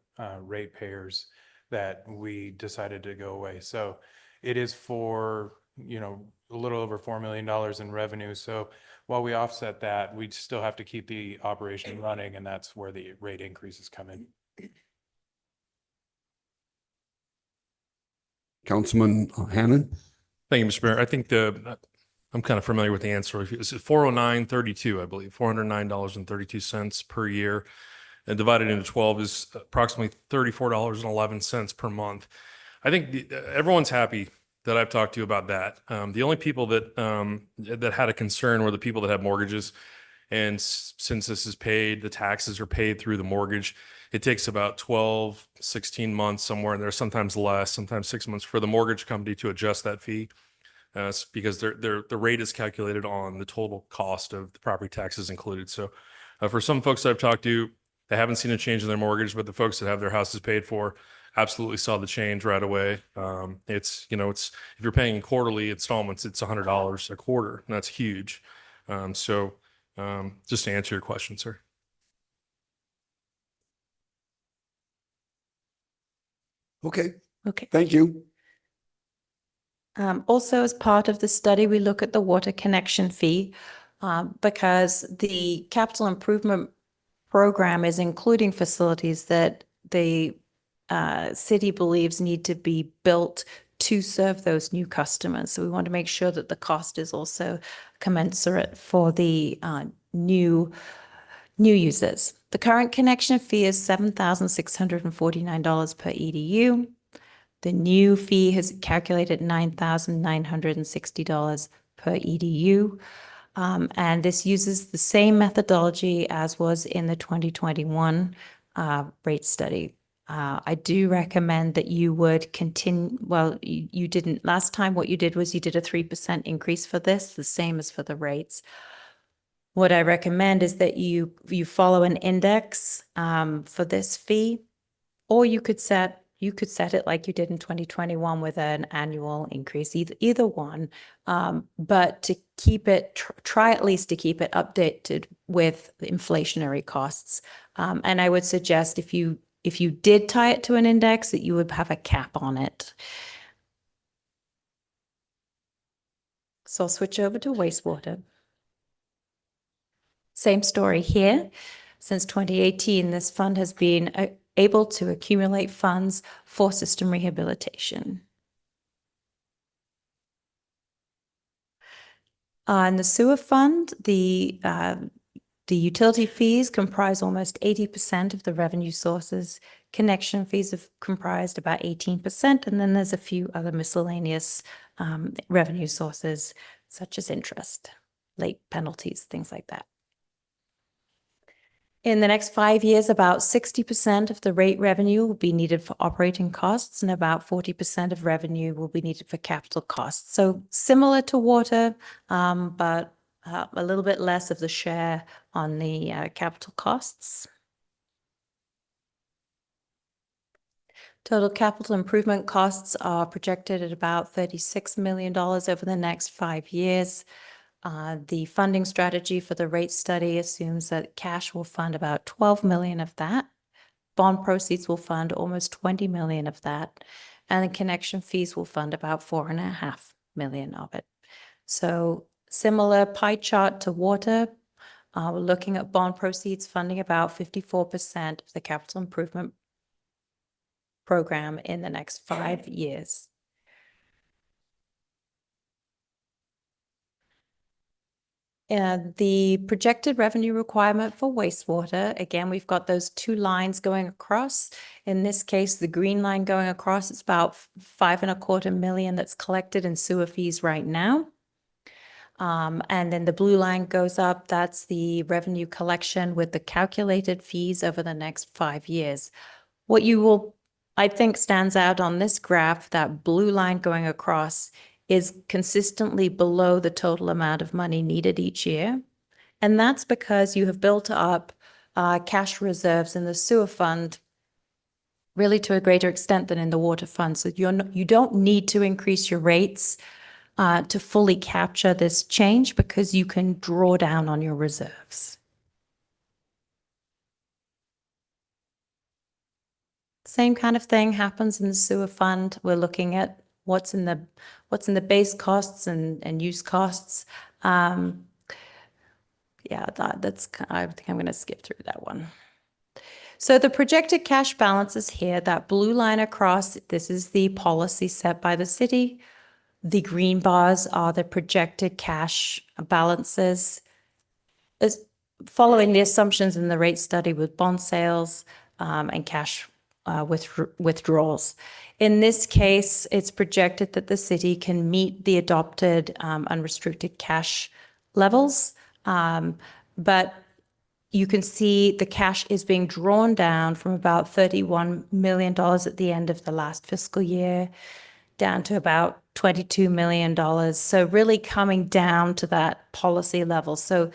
ratepayers that we decided to go away. So it is for, a little over $4 million in revenue. So while we offset that, we still have to keep the operation running, and that's where the rate increases come in. Councilman Hannan? Thank you, Mr. Mayor. I think I'm kind of familiar with the answer. It's 409.32, I believe, $409.32 per year, and divided into 12 is approximately $34.11 per month. I think everyone's happy that I've talked to about that. The only people that had a concern were the people that have mortgages. And since this is paid, the taxes are paid through the mortgage, it takes about 12, 16 months somewhere in there, sometimes less, sometimes 6 months for the mortgage company to adjust that fee. Because the rate is calculated on the total cost of the property taxes included. So for some folks that I've talked to, they haven't seen a change in their mortgage, but the folks that have their houses paid for absolutely saw the change right away. It's if you're paying quarterly installments, it's $100 a quarter, and that's huge. Just to answer your question, sir. Okay, Okay. thank you. Also, as part of the study, we look at the water connection fee because the capital improvement program is including facilities that the city believes need to be built to serve those new customers. So we want to make sure that the cost is also commensurate for the new users. The current connection fee is $7,649 per EDU. The new fee has calculated $9,960 per EDU. And this uses the same methodology as was in the 2021 rate study. I do recommend that you would continue, well, you didn't, last time what you did was you did a 3% increase for this, the same as for the rates. What I recommend is that you follow an index for this fee, or you could set it like you did in 2021 with an annual increase, either one. But to keep it, try at least to keep it updated with the inflationary costs. And I would suggest if you did tie it to an index, that you would have a cap on it. So I'll switch over to wastewater. Same story here. Since 2018, this fund has been able to accumulate funds for system rehabilitation. In the sewer fund, the utility fees comprise almost 80% of the revenue sources. Connection fees have comprised about 18%, and then there's a few other miscellaneous revenue sources, such as interest, late penalties, things like that. In the next 5 years, about 60% of the rate revenue will be needed for operating costs, and about 40% of revenue will be needed for capital costs. So similar to water, but a little bit less of the share on the capital costs. Total capital improvement costs are projected at about $36 million over the next 5 years. The funding strategy for the rate study assumes that cash will fund about 12 million of that. Bond proceeds will fund almost 20 million of that. And the connection fees will fund about 4.5 million of it. So similar pie chart to water. We're looking at bond proceeds funding about 54% of the capital improvement program in the next 5 years. And the projected revenue requirement for wastewater, again, we've got those two lines going across. In this case, the green line going across is about 5.25 million that's collected in sewer fees right now. And then the blue line goes up. That's the revenue collection with the calculated fees over the next 5 years. What you will, I think, stands out on this graph, that blue line going across, is consistently below the total amount of money needed each year. And that's because you have built up cash reserves in the sewer fund really to a greater extent than in the water fund. So you don't need to increase your rates to fully capture this change because you can draw down on your reserves. Same kind of thing happens in the sewer fund. We're looking at what's in the base costs and use costs. Yeah, that's, I think I'm going to skip through that one. So the projected cash balance is here, that blue line across. This is the policy set by the city. The green bars are the projected cash balances, following the assumptions in the rate study with bond sales and cash withdrawals. In this case, it's projected that the city can meet the adopted unrestricted cash levels But you can see the cash is being drawn down from about $31 million at the end of the last fiscal year down to about $22 million. So really coming down to that policy level. So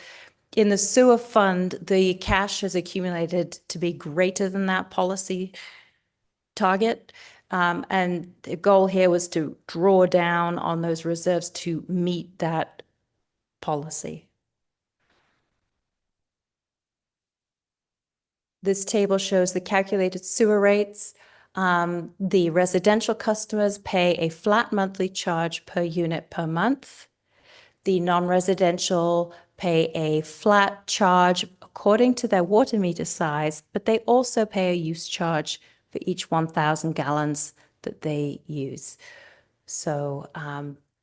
in the sewer fund, the cash has accumulated to be greater than that policy target. And the goal here was to draw down on those reserves to meet that policy. This table shows the calculated sewer rates. The residential customers pay a flat monthly charge per unit per month. The non-residential pay a flat charge according to their water meter size, but they also pay a use charge for each 1,000 gallons that they use. So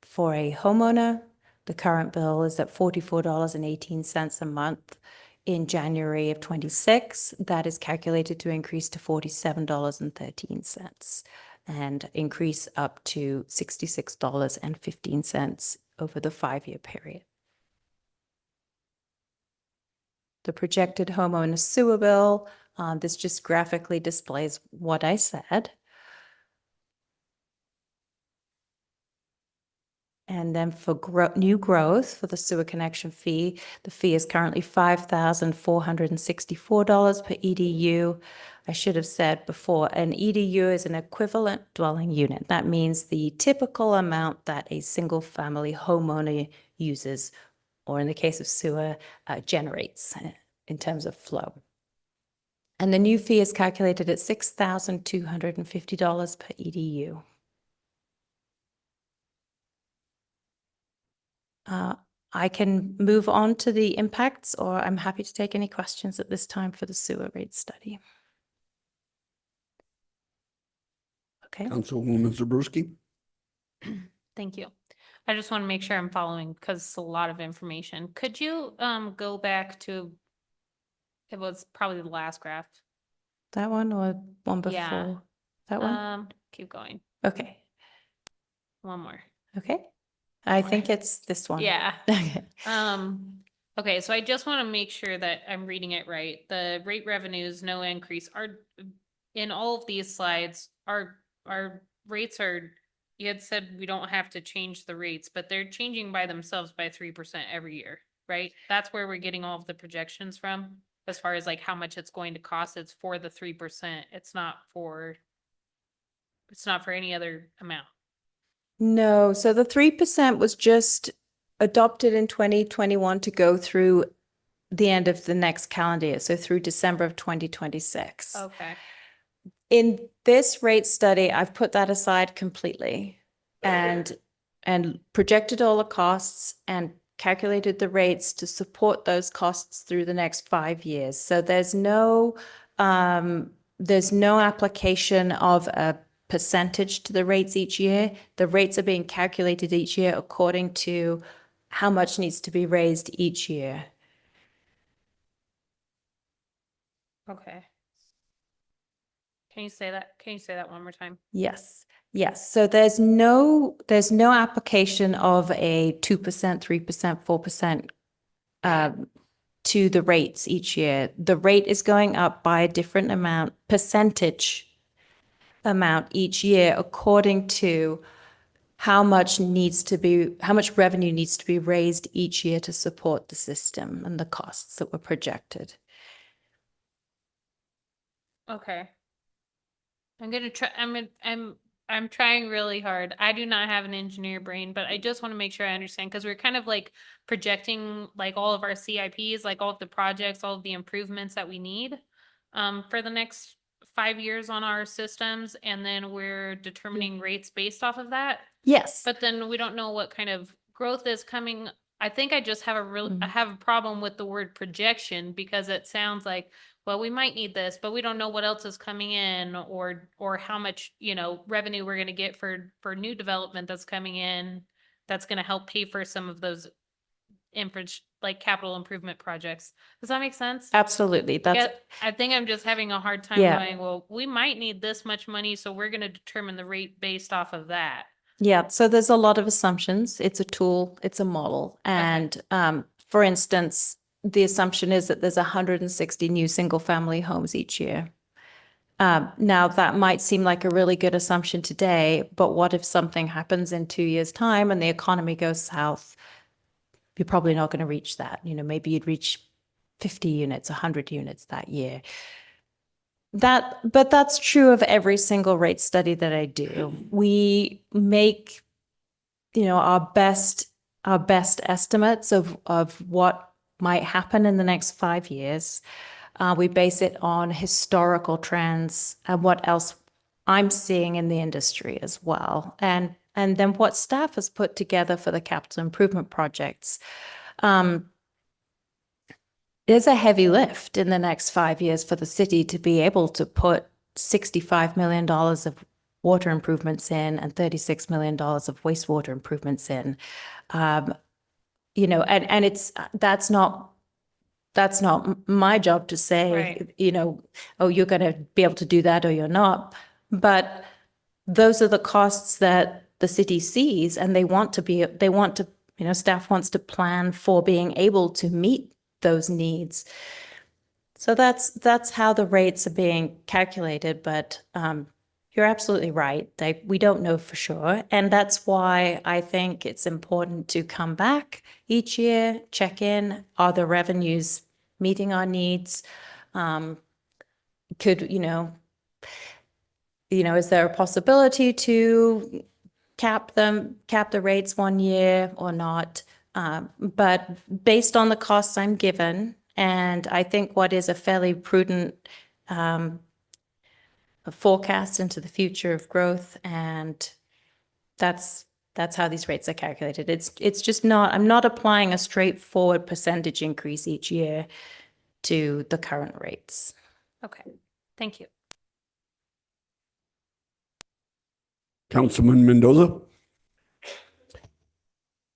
for a homeowner, the current bill is at $44.18 a month. In January of 26, that is calculated to increase to $47.13 and increase up to $66.15 over the 5-year period. The projected homeowner sewer bill, this just graphically displays what I said. And then for new growth for the sewer connection fee, the fee is currently $5,464 per EDU. I should have said before, an EDU is an equivalent dwelling unit. That means the typical amount that a single family homeowner uses, or in the case of sewer, generates in terms of flow. And the new fee is calculated at $6,250 per EDU. I can move on to the impacts, or I'm happy to take any questions at this time for the sewer rate study. Okay. Councilwoman Zabriskie. Thank you. I just want to make sure I'm following because it's a lot of information. Could you go back to, it was probably the last graph. That one or one before? Yeah. That one? Keep going. Okay. One more. Okay. I More. think it's this one. Yeah. Okay. Okay, so I just want to make sure that I'm reading it right. The rate revenues, no increase, are in all of these slides, our rates are, you had said we don't have to change the rates, but they're changing by themselves by 3% every year, right? That's where we're getting all of the projections from, as far as like how much it's going to cost. It's for the 3%. It's not for any other amount. No, so the 3% was just adopted in 2021 to go through the end of the next calendar year, so through December of 2026. Okay. In this rate study, I've put that aside completely and projected all the costs and calculated the rates to support those costs through the next 5 years. So there's no application of a percentage to the rates each year. The rates are being calculated each year according to how much needs to be raised each year. Okay. Can you say that? Can you say that one more time? Yes. Yes. So there's no application of a 2%, 3%, 4% to the rates each year. The rate is going up by a different percentage amount each year according to how much revenue needs to be raised each year to support the system and the costs that were projected. Okay. I'm gonna try. I'm trying really hard. I do not have an engineer brain, but I just want to make sure I understand, because we're kind of like projecting like all of our CIPs, like all of the projects, all of the improvements that we need for the next 5 years on our systems, and then we're determining rates based off of that. Yes. But then we don't know what kind of growth is coming. I think I just have I have a problem with the word projection, because it sounds like, well, we might need this, but we don't know what else is coming in, or how much, revenue we're going to get for new development that's coming in, that's going to help pay for some of those like capital improvement projects. Does that make sense? Absolutely. I think I'm just having a hard time going, well, we might need this much money, so we're going to determine the rate based off of that. Yeah, so there's a lot of assumptions. It's a tool, it's a model. And for instance, the assumption is that there's 160 new single-family homes each year. Now, that might seem like a really good assumption today, but what if something happens in 2 years' time and the economy goes south? You're probably not going to reach that. You know, maybe you'd reach 50 units, 100 units that year. But that's true of every single rate study that I do. We make, you know, our best estimates of what might happen in the next 5 years. We base it on historical trends and what else I'm seeing in the industry as well. And then what staff has put together for the capital improvement projects. There's a heavy lift in the next 5 years for the city to be able to put $65 million of water improvements in and $36 million of wastewater improvements in. You know, and that's not my job to say, Right. you know, oh, you're going to be able to do that or you're not. But those are the costs that the city sees, and they want to, you know, staff wants to plan for being able to meet those needs. So that's how the rates are being calculated, but you're absolutely right. We don't know for sure. And that's why I think it's important to come back each year, check in, are the revenues meeting our needs? Could, you know, is there a possibility to cap the rates 1 year or not? But based on the costs I'm given, and I think what is a fairly prudent forecast into the future of growth, and that's how these rates are calculated. It's just not, I'm not applying a straightforward percentage increase each year to the current rates. Okay, thank you. Councilman Mendoza?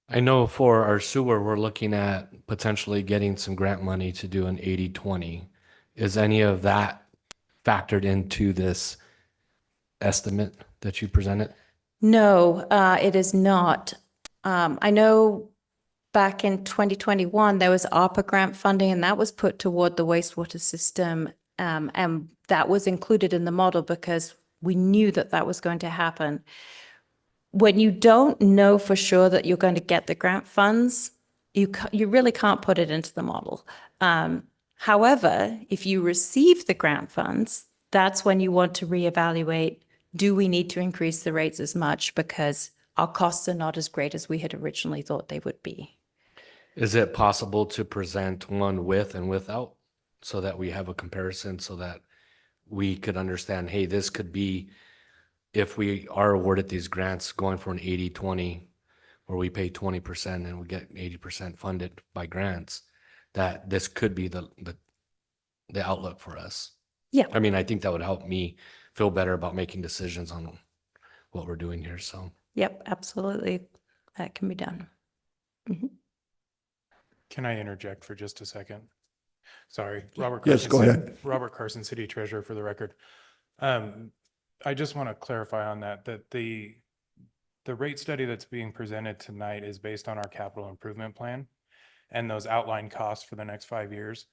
I know for our sewer, we're looking at potentially getting some grant money to do an 80-20. Is any of that factored into this estimate that you presented? No, it is not. I know back in 2021, there was ARPA grant funding, and that was put toward the wastewater system. And that was included in the model because we knew that that was going to happen. When you don't know for sure that you're going to get the grant funds, you really can't put it into the model. However, if you receive the grant funds, that's when you want to reevaluate, do we need to increase the rates as much because our costs are not as great as we had originally thought they would be? Is it possible to present one with and without so that we have a comparison so that we could understand, hey, this could be, if we are awarded these grants going for an 80-20, where we pay 20% and we get 80% funded by grants, that this could be the outlook for us. Yeah. I mean, I think that would help me feel better about making decisions on what we're doing here. So, Yep, absolutely. That can be done. Can I interject for just a second? Sorry, Robert Yes, Carson. go ahead. Robert Carson, City Treasurer for the record. I just want to clarify on that the rate study that's being presented tonight is based on our capital improvement plan and those outlined costs for the next 5 years.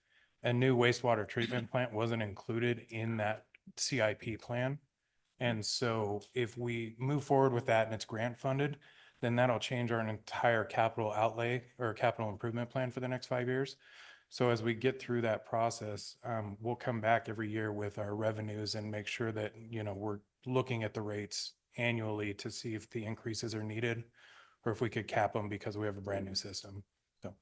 A new wastewater treatment plant wasn't included in that CIP plan. And so if we move forward with that and it's grant funded, then that'll change our entire capital outlay or capital improvement plan for the next 5 years. So as we get through that process, we'll come back every year with our revenues and make sure that, we're looking at the rates annually to see if the increases are needed or if we could cap them because we have a brand new system. So.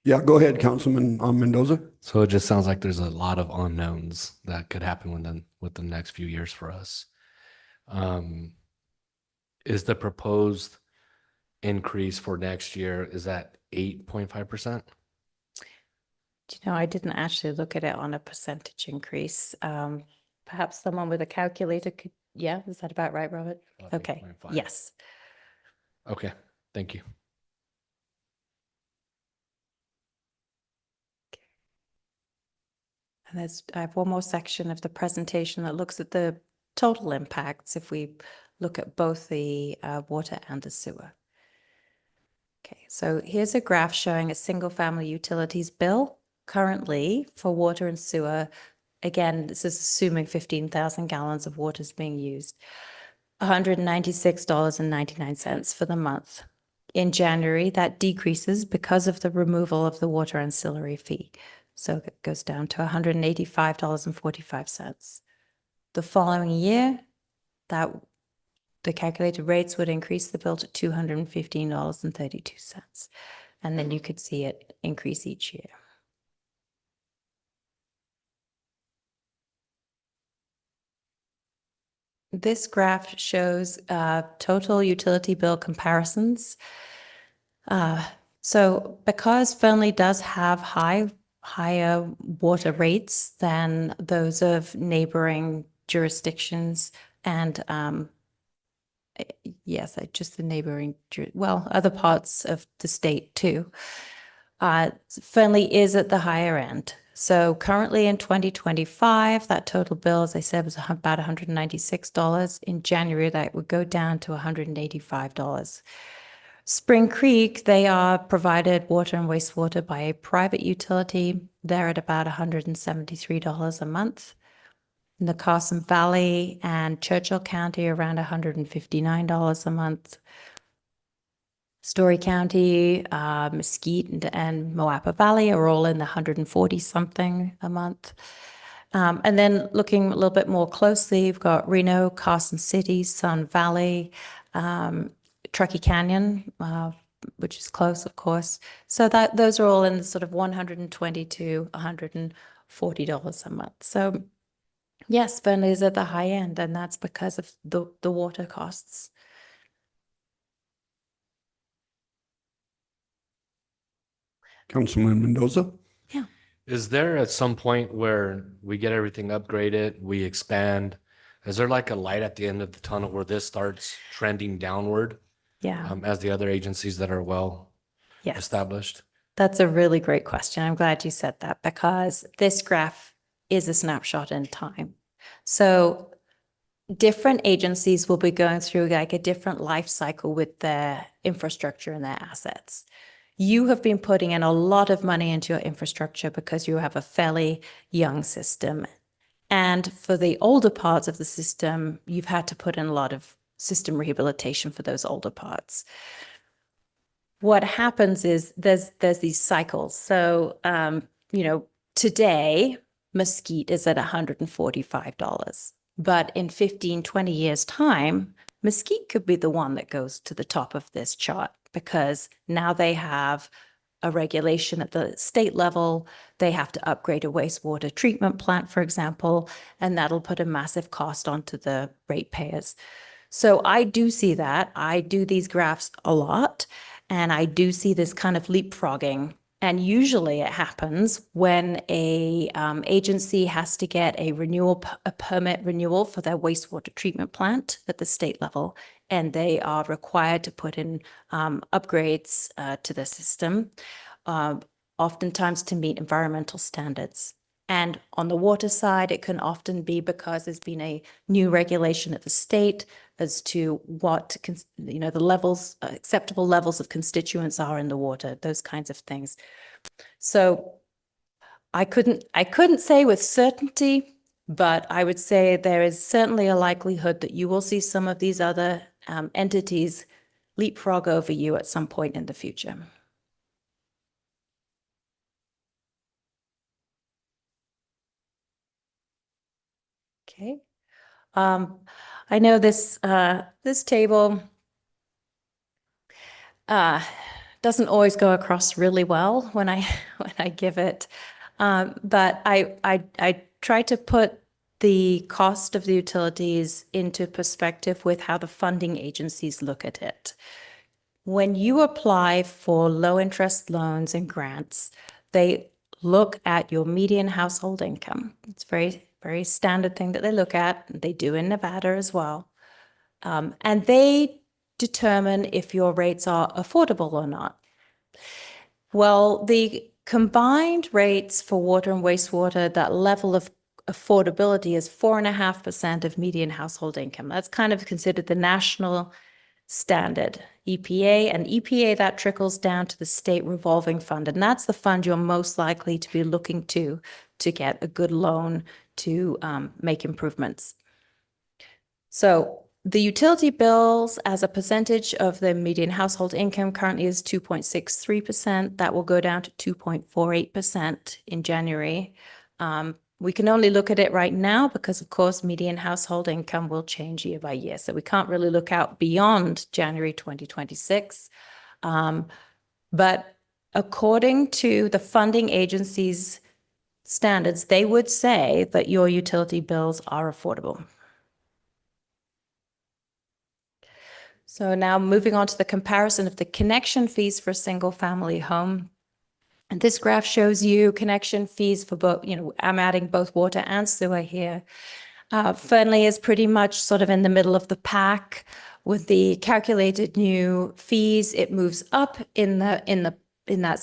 Yeah, go ahead, Councilman Mendoza. so it just sounds like there's a lot of unknowns that could happen with the next few years for us. Is the proposed increase for next year, is that 8.5%? I didn't actually look at it on a percentage increase. Perhaps someone with a calculator could, yeah, is that about right, Robert? Okay, 8.5. yes. Okay, thank you. And I have one more section of the presentation that looks at the total impacts if we look at both the water and the sewer. Okay, so here's a graph showing a single-family utilities bill currently for water and sewer. Again, this is assuming 15,000 gallons of water is being used. $196.99 for the month. In January, that decreases because of the removal of the water ancillary fee. So it goes down to $185.45. The following year, that the calculated rates would increase the bill to $215.32. And then you could see it increase each year. This graph shows total utility bill comparisons. So because Fernley does have higher water rates than those of neighboring jurisdictions and yes, just the neighboring, other parts of the state too. Fernley is at the higher end. So currently in 2025, that total bill, as I said, was about $196. In January, that would go down to $185. Spring Creek, they are provided water and wastewater by a private utility. They're at about $173 a month. In the Carson Valley and Churchill County, around $159 a month. Story County, Mesquite, and Moapa Valley are all in the 140 something a month. And then looking a little bit more closely, you've got Reno, Carson City, Sun Valley, Truckee Canyon, which is close, of course. So those are all in the sort of $120 to $140 a month. So yes, Fernley is at the high end, and that's because of the water costs. Councilman Mendoza? Is there at some point where we get everything upgraded, we expand? Is there like a light at the end of the tunnel where this starts trending downward Yeah, as the other agencies that are well yes. established? That's a really great question. I'm glad you said that because this graph is a snapshot in time. So different agencies will be going through like a different life cycle with their infrastructure and their assets. You have been putting in a lot of money into your infrastructure because you have a fairly young system. And for the older parts of the system, you've had to put in a lot of system rehabilitation for those older parts. What happens is there's these cycles. So, today, Mesquite is at $145. But in 15, 20 years' time, Mesquite could be the one that goes to the top of this chart because now they have a regulation at the state level. They have to upgrade a wastewater treatment plant, for example, and that'll put a massive cost onto the ratepayers. So I do see that. I do these graphs a lot, and I do see this kind of leapfrogging. And usually it happens when a agency has to get a permit renewal for their wastewater treatment plant at the state level, and they are required to put in upgrades to the system, oftentimes to meet environmental standards. And on the water side, it can often be because there's been a new regulation at the state as to what, the levels, acceptable levels of constituents are in the water, those kinds of things. So I couldn't say with certainty, but I would say there is certainly a likelihood that you will see some of these other entities leapfrog over you at some point in the future. Okay. I know this table doesn't always go across really well when I give it, but I try to put the cost of the utilities into perspective with how the funding agencies look at it. When you apply for low interest loans and grants, they look at your median household income. It's very, very standard thing that they look at. They do in Nevada as well. And they determine if your rates are affordable or not. Well, the combined rates for water and wastewater, that level of affordability is 4.5% of median household income. That's kind of considered the national standard, EPA, and EPA that trickles down to the state revolving fund. And that's the fund you're most likely to be looking to get a good loan to make improvements. So the utility bills as a percentage of the median household income currently is 2.63%. That will go down to 2.48% in January. We can only look at it right now because, of course, median household income will change year by year. So we can't really look out beyond January 2026. But according to the funding agency's standards, they would say that your utility bills are affordable. So now moving on to the comparison of the connection fees for a single family home. And this graph shows you connection fees for both, I'm adding both water and sewer here. Fernley is pretty much sort of in the middle of the pack with the calculated new fees. It moves up in that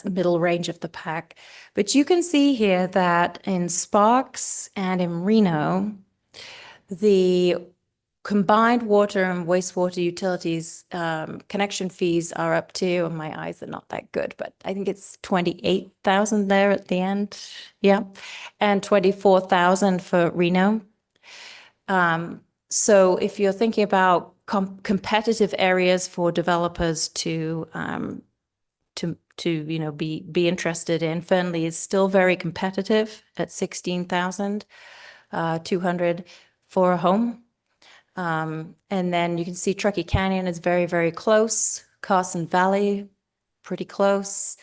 middle range of the pack. But you can see here that in Sparks and in Reno, the combined water and wastewater utilities connection fees are up to, and my eyes are not that good, but I think it's 28,000 there at the end. Yeah. And 24,000 for Reno. So if you're thinking about competitive areas for developers to be interested in, Fernley is still very competitive at 16,200 for a home. And then you can see Truckee Canyon is very, very close. Carson Valley, pretty close.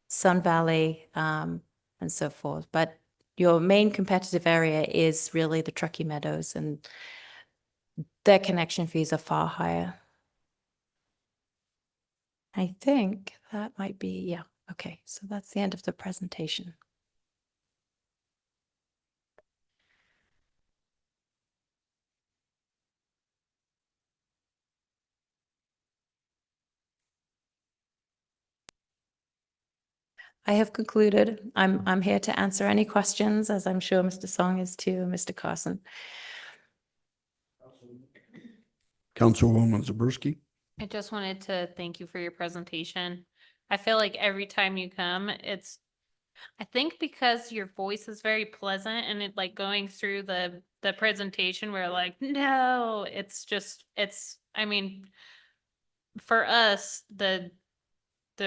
Sun Valley, and so forth. But your main competitive area is really the Truckee Meadows, and their connection fees are far higher. I think that might be, yeah. Okay, so that's the end of the presentation. I have concluded. I'm here to answer any questions, as I'm sure Mr. Song is too, and Mr. Carson. Councilwoman Zaborski. I just wanted to thank you for your presentation. I feel like every time you come, I think because your voice is very pleasant and it like going through the presentation, we're like, no, I mean, for us, the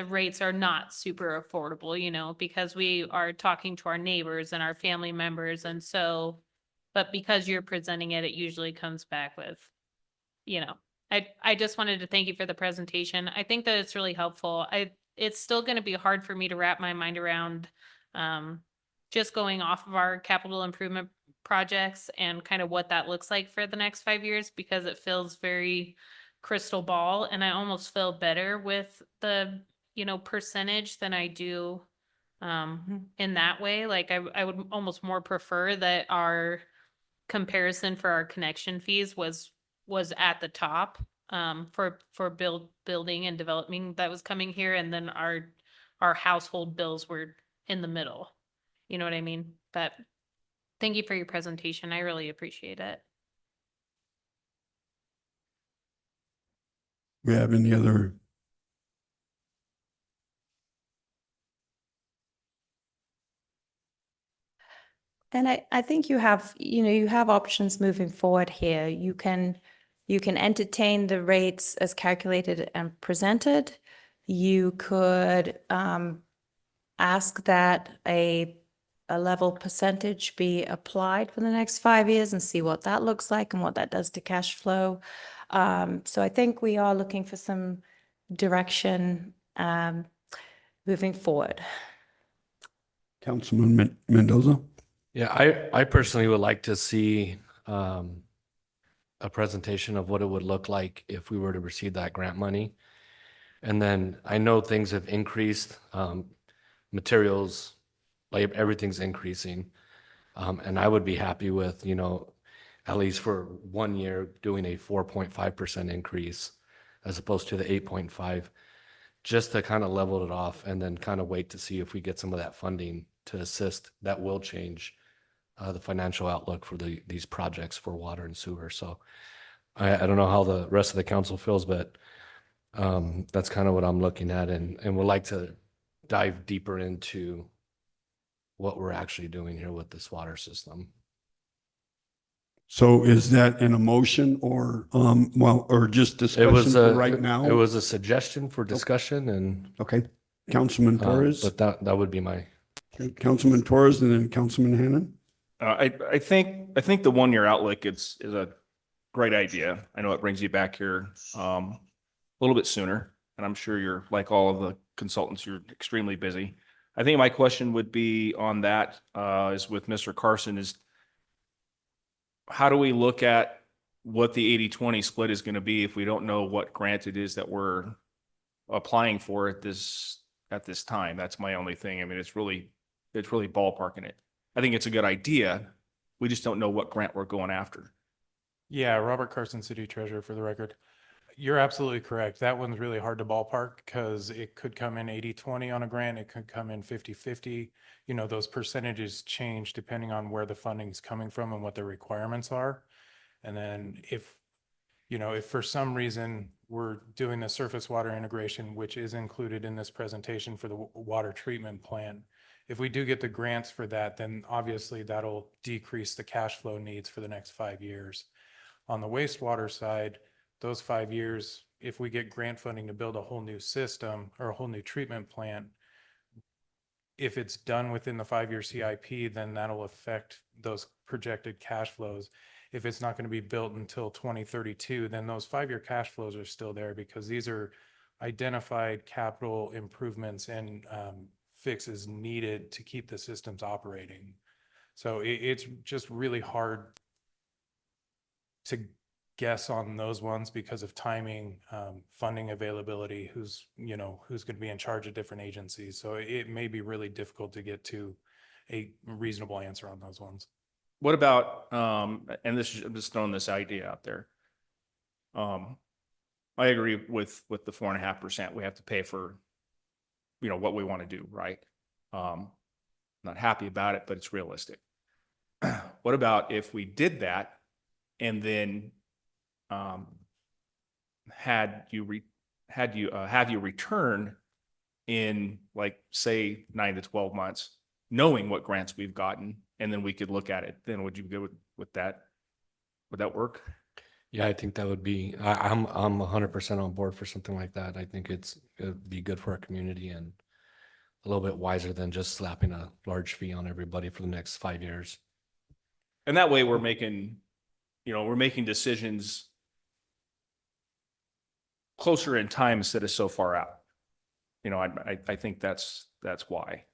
rates are not super affordable, because we are talking to our neighbors and our family members. And so, but because you're presenting it, it usually comes back with, I just wanted to thank you for the presentation. I think that it's really helpful. It's still going to be hard for me to wrap my mind around just going off of our capital improvement projects and kind of what that looks like for the next 5 years, because it feels very crystal ball. And I almost feel better with the, percentage than I do in that way. Like I would almost more prefer that our comparison for our connection fees was at the top for building and developing that was coming here, and then our household bills were in the middle. You know what I mean? But thank you for your presentation. I really appreciate it. We have any other? And I think you have options moving forward here. You can entertain the rates as calculated and presented. You could ask that a level percentage be applied for the next 5 years and see what that looks like and what that does to cash flow. So I think we are looking for some direction moving forward. Councilman Mendoza. Yeah, I personally would like to see a presentation of what it would look like if we were to receive that grant money. And then I know things have increased, materials, like everything's increasing. And I would be happy with, at least for 1 year, doing a 4.5% increase as opposed to the 8.5, just to kind of level it off and then kind of wait to see if we get some of that funding to assist. That will change the financial outlook for these projects for water and sewer. So I don't know how the rest of the council feels, but that's kind of what I'm looking at, and would like to dive deeper into what we're actually doing here with this water system. So is that an emotion or, or just It discussion was for right now? It was a suggestion for discussion, and Okay. Councilman Torres, but that would be my. Councilman Torres, and then Councilman Hannon. I think the 1 year outlook is a great idea. I know it brings you back here a little bit sooner, and I'm sure you're like all of the consultants, you're extremely busy. I think my question would be on that is with Mr. Carson is how do we look at what the 80-20 split is going to be if we don't know what grant it is that we're applying for at this time? That's my only thing. I mean, it's really ballparking it. I think it's a good idea. We just don't know what grant we're going after. Yeah, Robert Carson, City Treasurer, for the record. You're absolutely correct. That one's really hard to ballpark because it could come in 80-20 on a grant. It could come in 50-50. You know, those percentages change depending on where the funding is coming from and what the requirements are. And then if for some reason we're doing the surface water integration, which is included in this presentation for the water treatment plant, if we do get the grants for that, then obviously that'll decrease the cash flow needs for the next 5 years. On the wastewater side, those 5 years, if we get grant funding to build a whole new system or a whole new treatment plant, if it's done within the 5-year CIP, then that'll affect those projected cash flows. If it's not going to be built until 2032, then those 5-year cash flows are still there because these are identified capital improvements and fixes needed to keep the systems operating. So it's just really hard to guess on those ones because of timing, funding availability, who's going to be in charge of different agencies. So it may be really difficult to get to a reasonable answer on those ones. What about, and I'm just throwing this idea out there. I agree with the 4.5% we have to pay for, what we want to do, right? Not happy about it, but it's realistic. What about if we did that and then have you return in like say 9 to 12 months, knowing what grants we've gotten, and then we could look at it? Then would you go with that? Would that work? Yeah, I think that would be. I'm 100% on board for something like that. I think it'd be good for our community and a little bit wiser than just slapping a large fee on everybody for the next 5 years. And that way we're making decisions closer in time instead of so far out. I think that's why.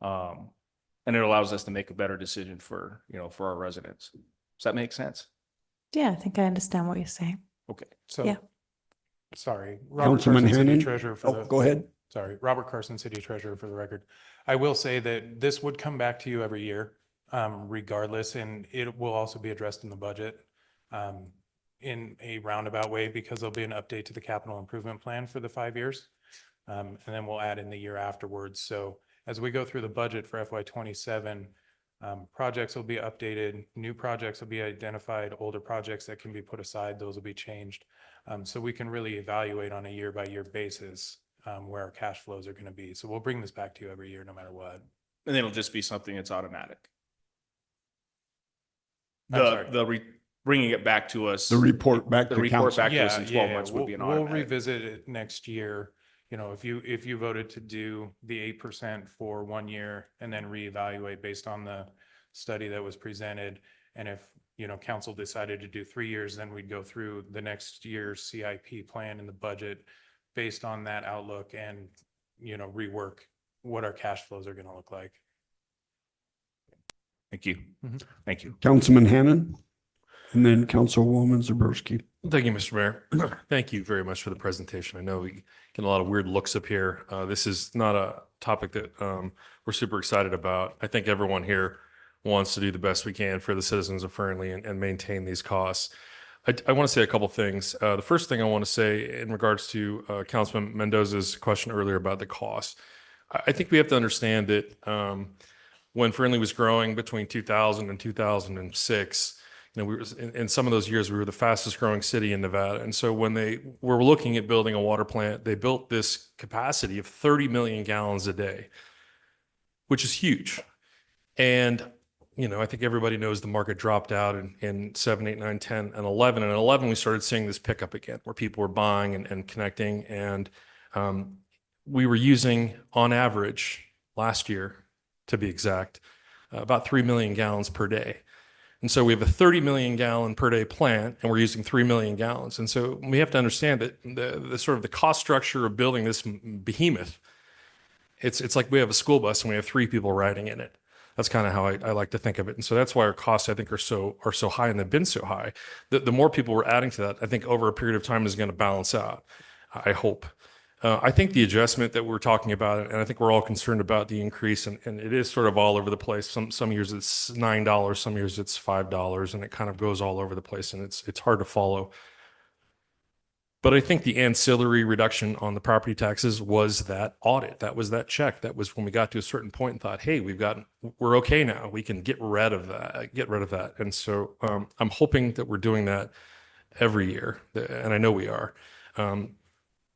And it allows us to make a better decision for our residents. Does that make sense? Yeah, I think I understand what you're saying. Okay. So, Yeah. Sorry, Robert Councilman Carson, City Hannon? Treasurer for the. Go ahead. Sorry, Robert Carson, City Treasurer, for the record. I will say that this would come back to you every year, regardless, and it will also be addressed in the budget in a roundabout way because there'll be an update to the capital improvement plan for the 5 years. And then we'll add in the year afterwards. So as we go through the budget for FY27, projects will be updated, new projects will be identified, older projects that can be put aside, those will be changed. So we can really evaluate on a year-by-year basis where our cash flows are going to be. So we'll bring this back to you every year, no matter what. And it'll just be something that's automatic. I'm sorry. Bringing it back to us. The report back to council. back to us in 12 months would be an We'll automatic. revisit it next year. If you voted to do the 8% for 1 year and then reevaluate based on the study that was presented. And if, council decided to do 3 years, then we'd go through the next year's CIP plan in the budget based on that outlook and, rework what our cash flows are going to look like. Thank you. Mhm. Thank you. Councilman Hannon, and then Councilwoman Zaborski. Thank you, Mr. Mayor. Thank you very much for the presentation. I know we get a lot of weird looks up here. This is not a topic that we're super excited about. I think everyone here wants to do the best we can for the citizens of Fernley and maintain these costs. I want to say a couple things. The first thing I want to say in regards to Councilman Mendoza's question earlier about the cost, I think we have to understand that when Fernley was growing between 2000 and 2006, we were in some of those years, we were the fastest growing city in Nevada. And so when they were looking at building a water plant, they built this capacity of 30 million gallons a day, which is huge. And, I think everybody knows the market dropped out in 7, 8, 9, 10, and 11. And 11, we started seeing this pickup again where people were buying and connecting. And we were using, on average, last year, to be exact, about 3 million gallons per day. And so we have a 30 million gallon per day plant, and we're using 3 million gallons. And so we have to understand that the sort of the cost structure of building this behemoth, it's like we have a school bus and we have 3 people riding in it. That's kind of how I like to think of it. And so that's why our costs, I think, are so high, and they've been so high. The more people we're adding to that, I think over a period of time is going to balance out, I hope. I think the adjustment that we're talking about, and I think we're all concerned about the increase, and it is sort of all over the place. Some years it's $9, some years it's $5, and it kind of goes all over the place, and it's hard to follow. But I think the ancillary reduction on the property taxes was that audit. That was that check. That was when we got to a certain point and thought, hey, we're okay now. We can get rid of that. And so I'm hoping that we're doing that every year, and I know we are.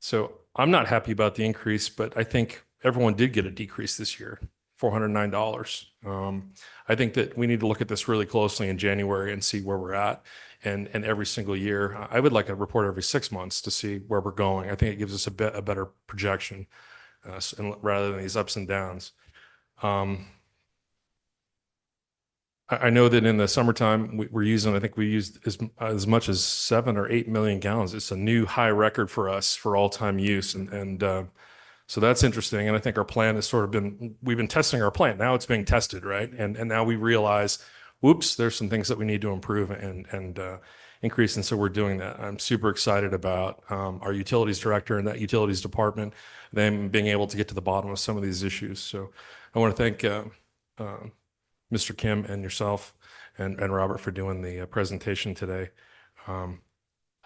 So I'm not happy about the increase, but I think everyone did get a decrease this year, $409. I think that we need to look at this really closely in January and see where we're at. And every single year, I would like a report every 6 months to see where we're going. I think it gives us a better projection rather than these ups and downs. I know that in the summertime we're using, I think we used as much as 7 or 8 million gallons. It's a new high record for us for all-time use. And so that's interesting. And I think our plan has we've been testing our plant. Now it's being tested, right? And now we realize, whoops, there's some things that we need to improve and increase. And so we're doing that. I'm super excited about our utilities director and that utilities department, them being able to get to the bottom of some of these issues. So I want to thank Mr. Kim and yourself and Robert for doing the presentation today. I'm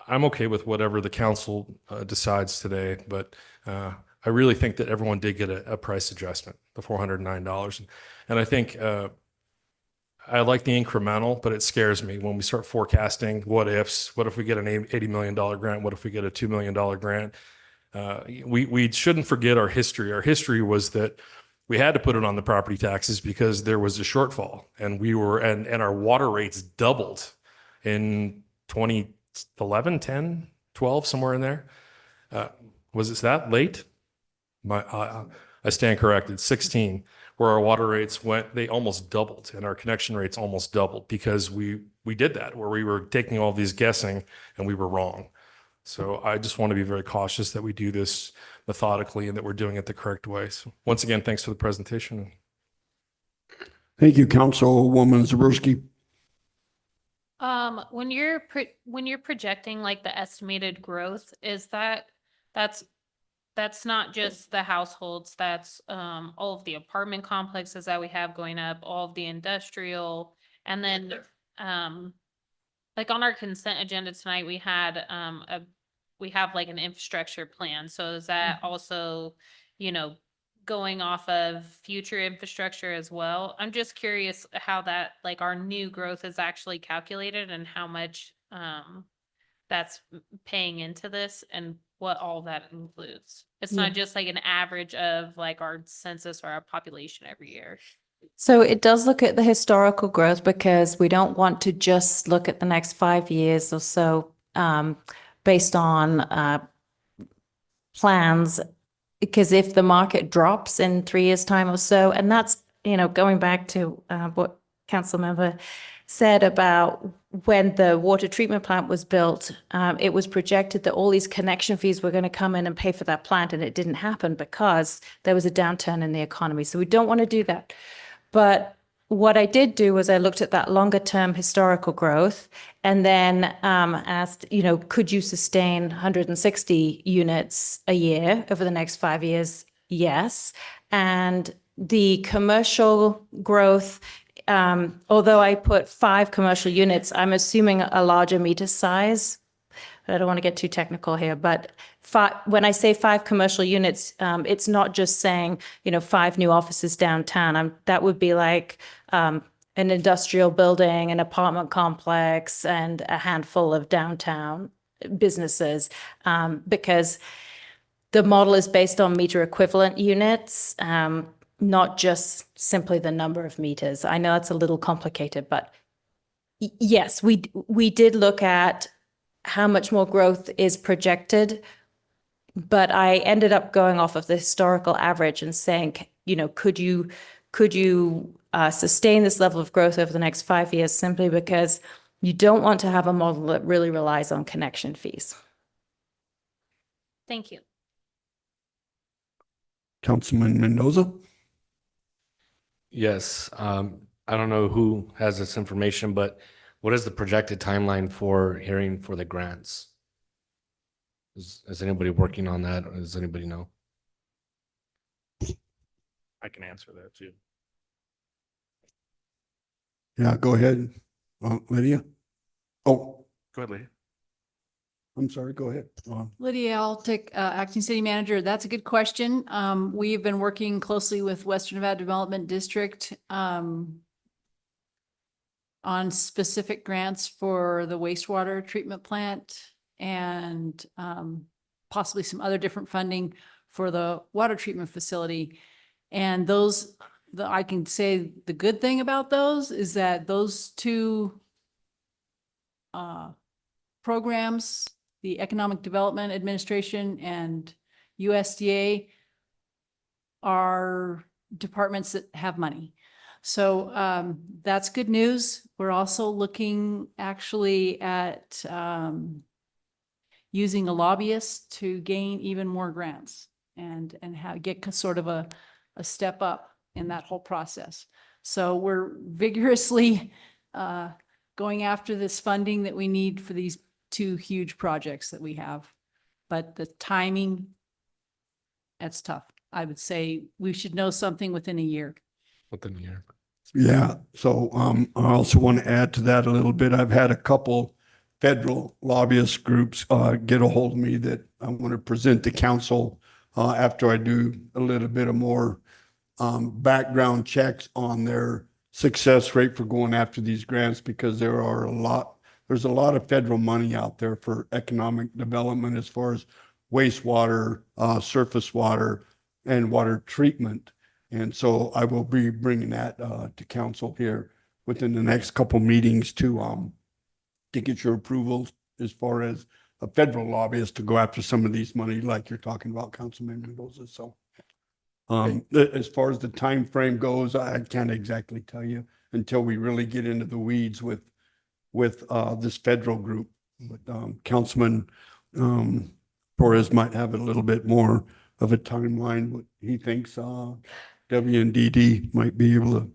okay with whatever the council decides today, but I really think that everyone did get a price adjustment, the $409. And I think I like the incremental, but it scares me when we start forecasting what ifs. What if we get an $80 million grant? What if we get a $2 million grant? We shouldn't forget our history. Our history was that we had to put it on the property taxes because there was a shortfall, and and our water rates doubled in 2011, 10, 12, somewhere in there. Was it that late? I stand corrected, 16, where our water rates they almost doubled, and our connection rates almost doubled because we did that, where we were taking all these guessing and we were wrong. So I just want to be very cautious that we do this methodically and that we're doing it the correct way. So once again, thanks for the presentation. Thank you, Councilwoman Zaborski. When you're projecting like the estimated growth, is that's not just the households, that's all of the apartment complexes that we have going up, all of the industrial, and then like on our consent agenda tonight, we have like an infrastructure plan. So is that also, going off of future infrastructure as well? I'm just curious how that, like, our new growth is actually calculated and how much that's paying into this and what all that includes. It's not just like an average of like our census or our population every year. So it does look at the historical growth because we don't want to just look at the next 5 years or so based on plans, because if the market drops in 3 years' time or so, and that's, going back to what Councilmember said about when the water treatment plant was built, it was projected that all these connection fees were going to come in and pay for that plant, and it didn't happen because there was a downturn in the economy. So we don't want to do that. But what I did do was I looked at that longer term historical growth and then asked, could you sustain 160 units a year over the next 5 years? Yes. And the commercial growth, although I put 5 commercial units, I'm assuming a larger meter size I don't want to get too technical here, but when I say 5 commercial units, it's not just saying, 5 new offices downtown. That would be like an industrial building, an apartment complex, and a handful of downtown businesses, because the model is based on meter equivalent units, not just simply the number of meters. I know it's a little complicated, but yes, we did look at how much more growth is projected, but I ended up going off of the historical average and saying, could you sustain this level of growth over the next 5 years, simply because you don't want to have a model that really relies on connection fees. Thank you. Councilman Mendoza? Yes, I don't know who has this information, but what is the projected timeline for hearing for the grants? Is anybody working on that? Or does anybody know? I can answer that too. Yeah, go ahead, Lydia. Oh, Go ahead, Lee. I'm sorry, go ahead. Lydia Altick, Acting City Manager. That's a good question. We've been working closely with Western Nevada Development District on specific grants for the wastewater treatment plant and possibly some other different funding for the water treatment facility. And I can say the good thing about those is that those 2 programs, the Economic Development Administration and USDA, are departments that have money. So that's good news. We're also looking actually at using a lobbyist to gain even more grants and get sort of a step up in that whole process. So we're vigorously going after this funding that we need for these 2 huge projects that we have. But the timing, that's tough. I would say we should know something within a year. Within a year. Yeah, so I also want to add to that a little bit. I've had a couple federal lobbyist groups get a hold of me that I want to present to council after I do a little bit of more background checks on their success rate for going after these grants, because there's a lot of federal money out there for economic development as far as wastewater, surface water, and water treatment. And so I will be bringing that to council here within the next couple meetings to get your approval as far as a federal lobbyist to go after some of these money like you're talking about, Councilman Mendoza. So as far as the time frame goes, I can't exactly tell you until we really get into the weeds with this federal group. But Councilman Torres might have a little bit more of a timeline, what he thinks WNDD might be able to.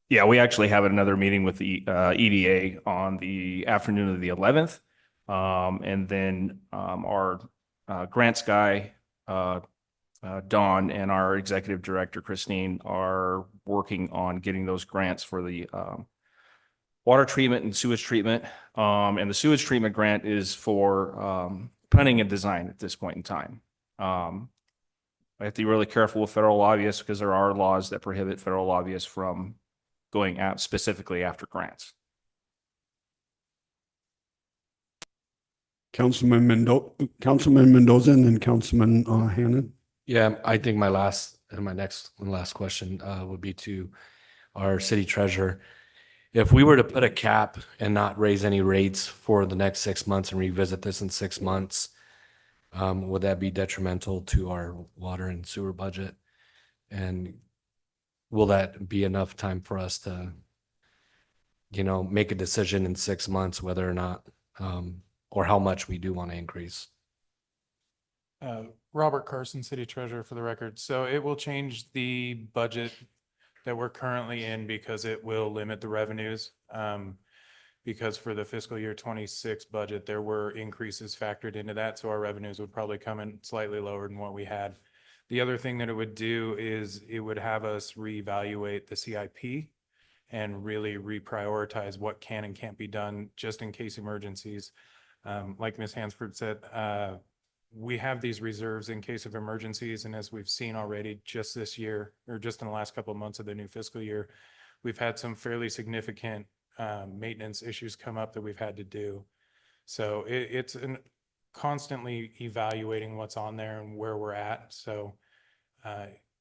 Yeah, we actually have another meeting with the EDA on the afternoon of the 11th. And then our grants guy, Don, and our executive director, Christine, are working on getting those grants for the water treatment and sewage treatment. And the sewage treatment grant is for planning and design at this point in time. I have to be really careful with federal lobbyists because there are laws that prohibit federal lobbyists from going out specifically after grants. Councilman Mendoza, and then Councilman Hannon. Yeah, I think my last question would be to our city treasurer. If we were to put a cap and not raise any rates for the next 6 months and revisit this in 6 months, would that be detrimental to our water and sewer budget? And will that be enough time for us to, make a decision in 6 months whether or not, or how much we do want to increase? Robert Carson, City Treasurer, for the record. So it will change the budget that we're currently in because it will limit the revenues. Because for the fiscal year 26 budget, there were increases factored into that. So our revenues would probably come in slightly lower than what we had. The other thing that it would do is it would have us reevaluate the CIP and really reprioritize what can and can't be done just in case emergencies. Like Ms. Hansford said, we have these reserves in case of emergencies. And as we've seen already just this year, or just in the last couple of months of the new fiscal year, we've had some fairly significant maintenance issues come up that we've had to do. So it's constantly evaluating what's on there and where we're at. So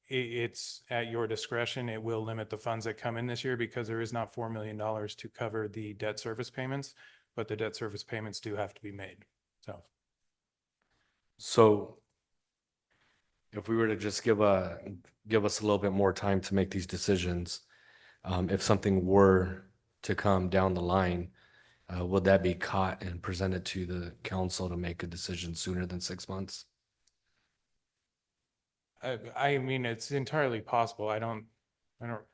it's at your discretion. It will limit the funds that come in this year because there is not $4 million to cover the debt service payments, but the debt service payments do have to be made. So if we were to just give us a little bit more time to make these decisions, if something were to come down the line, would that be caught and presented to the council to make a decision sooner than 6 months? I mean, it's entirely possible. I don't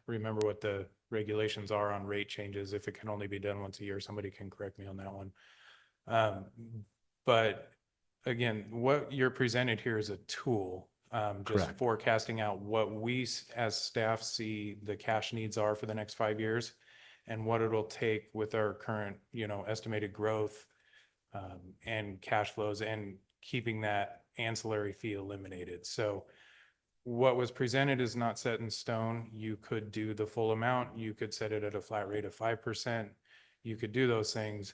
remember what the regulations are on rate changes. If it can only be done once a year, somebody can correct me on that one. But again, what you're presented here is a tool, just Correct. forecasting out what we as staff see the cash needs are for the next 5 years and what it'll take with our current, estimated growth and cash flows and keeping that ancillary fee eliminated. So what was presented is not set in stone. You could do the full amount. You could set it at a flat rate of 5%. You could do those things.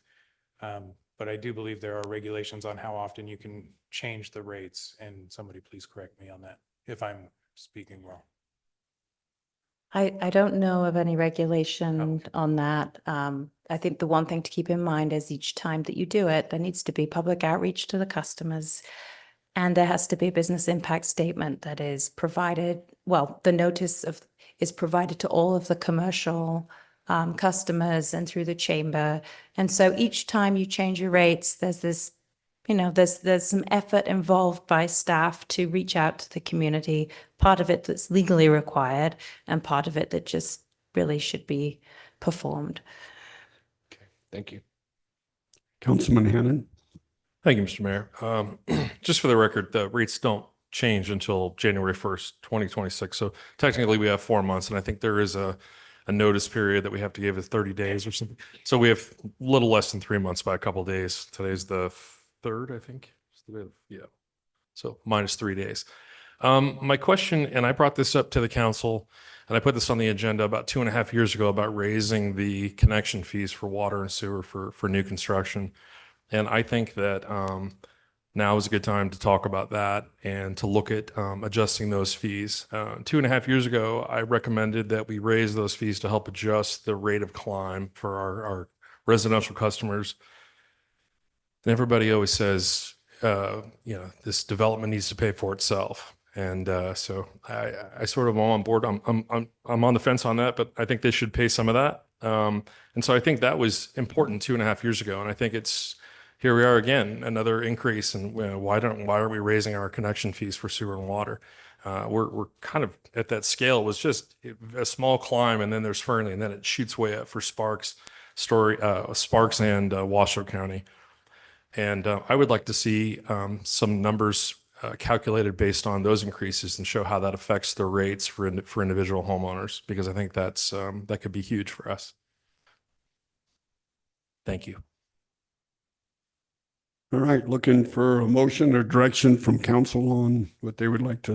But I do believe there are regulations on how often you can change the rates. And somebody please correct me on that if I'm speaking wrong. I don't know of any regulation on that. I think the one thing to keep in mind is each time that you do it, there needs to be public outreach to the customers. And there has to be a business impact statement that is provided. Well, the notice is provided to all of the commercial customers and through the chamber. And so each time you change your rates, there's this, there's some effort involved by staff to reach out to the community. Part of it that's legally required and part of it that just really should be performed. Okay, thank you. Councilman Hannan. Thank you, Mr. Mayor. Just for the record, the rates don't change until January 1st, 2026. So technically we have 4 months, and I think there is a notice period that we have to give of 30 days or something. So we have a little less than 3 months by a couple of days. Today's the 3rd, I think. Yeah. So minus 3 days. My question, and I brought this up to the council, and I put this on the agenda about 2.5 years ago about raising the connection fees for water and sewer for new construction. And I think that now is a good time to talk about that and to look at adjusting those fees. 2.5 years ago, I recommended that we raise those fees to help adjust the rate of climb for our residential customers. And everybody always says, this development needs to pay for itself. And so I sort of am on board. I'm on the fence on that, but I think they should pay some of that. And so I think that was important 2.5 years ago. And I think here we are again, another increase. And why aren't we raising our connection fees for sewer and water? We're kind of at that scale. It was just a small climb, and then there's Fernley, and then it shoots way up for Sparks and Washoe County. And I would like to see some numbers calculated based on those increases and show how that affects the rates for individual homeowners, because I think that could be huge for us. Thank you. All right, looking for a motion or direction from council on what they would like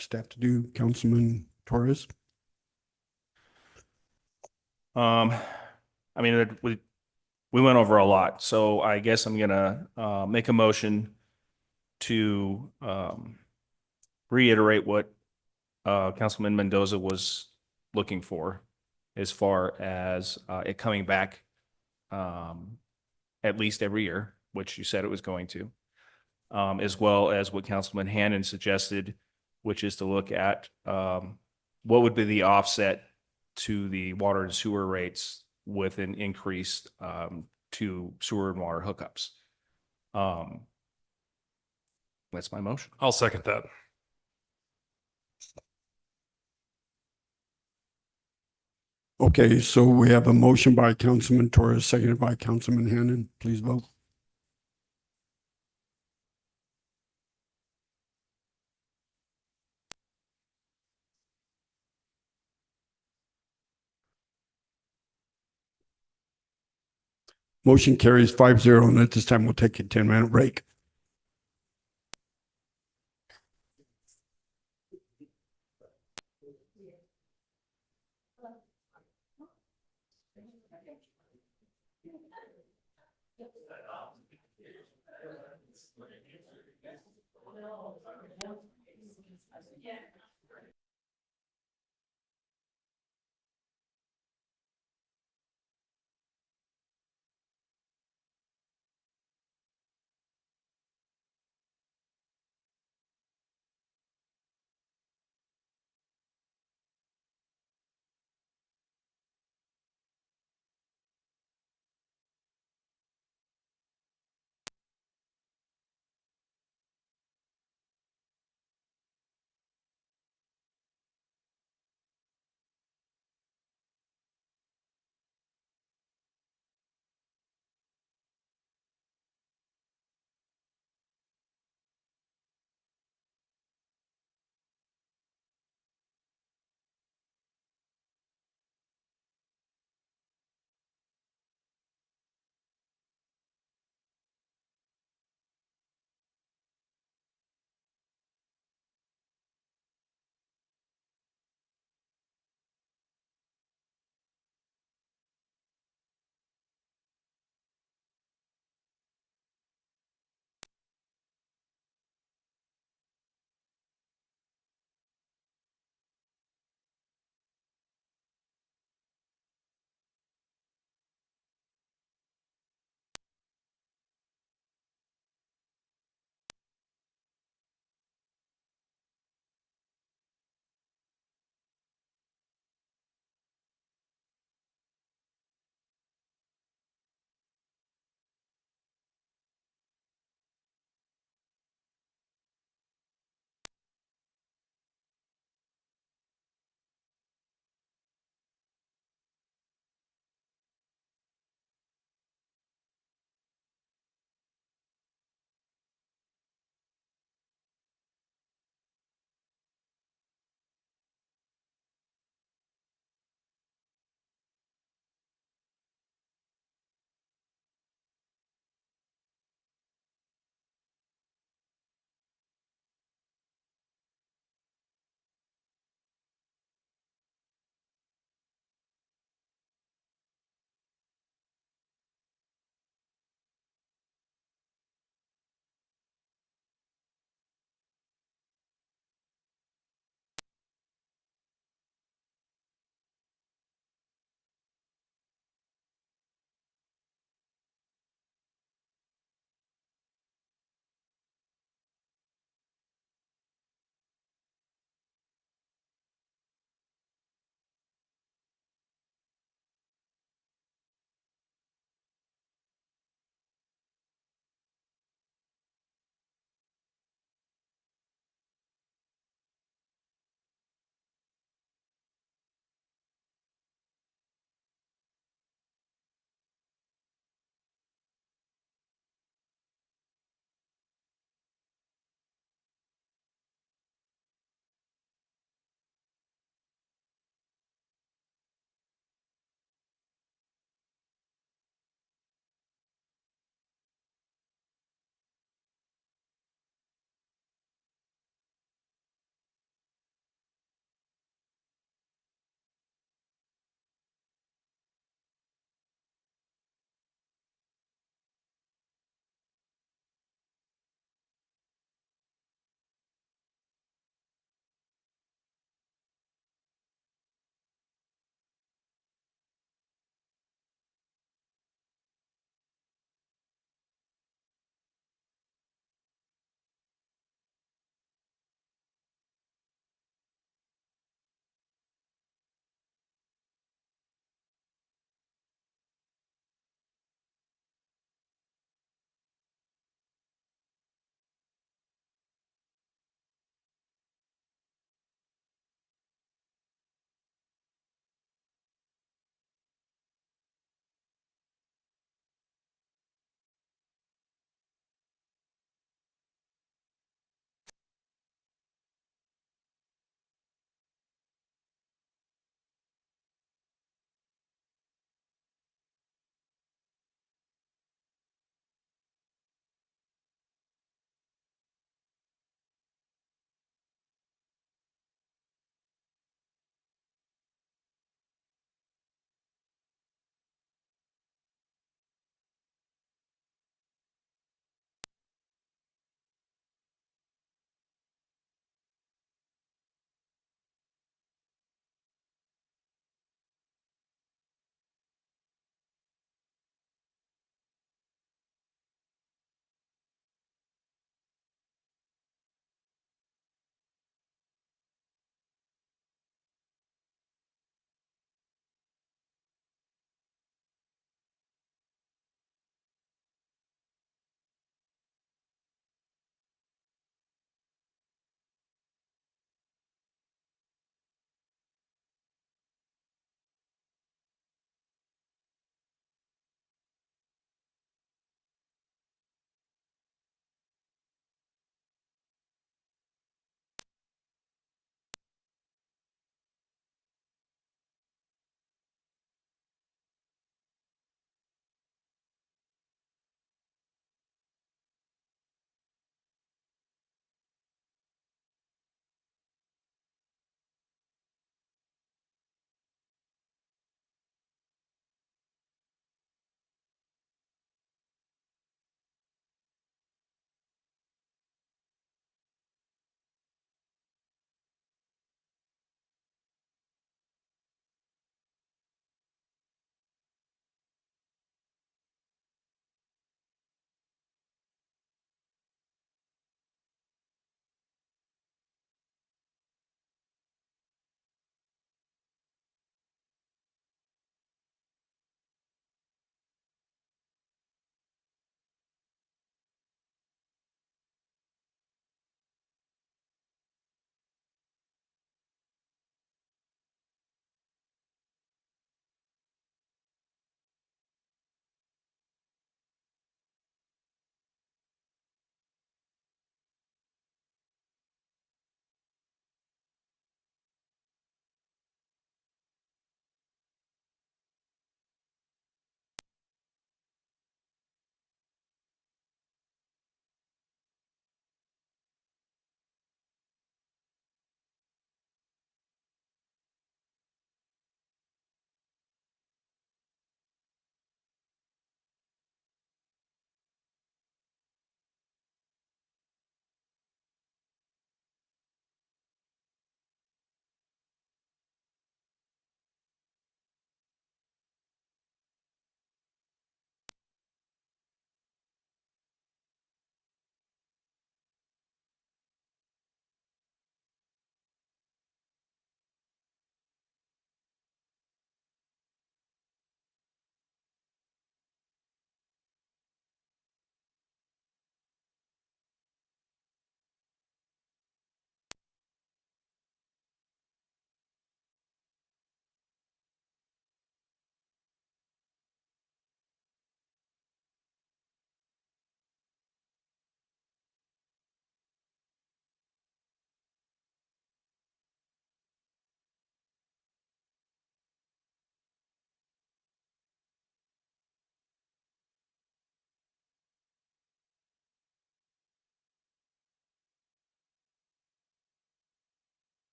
staff to do. Councilman Torres. I mean, we went over a lot, so I guess I'm gonna make a motion to reiterate what Councilman Mendoza was looking for as far as it coming back at least every year, which you said it was going to, as well as what Councilman Hannan suggested, which is to look at what would be the offset to the water and sewer rates with an increase to sewer and water hookups. That's my motion. I'll second that. Okay, so we have a motion by Councilman Torres, seconded by Councilman Hannan. Please vote. Motion carries 5-0, and at this time, we'll take a 10-minute break.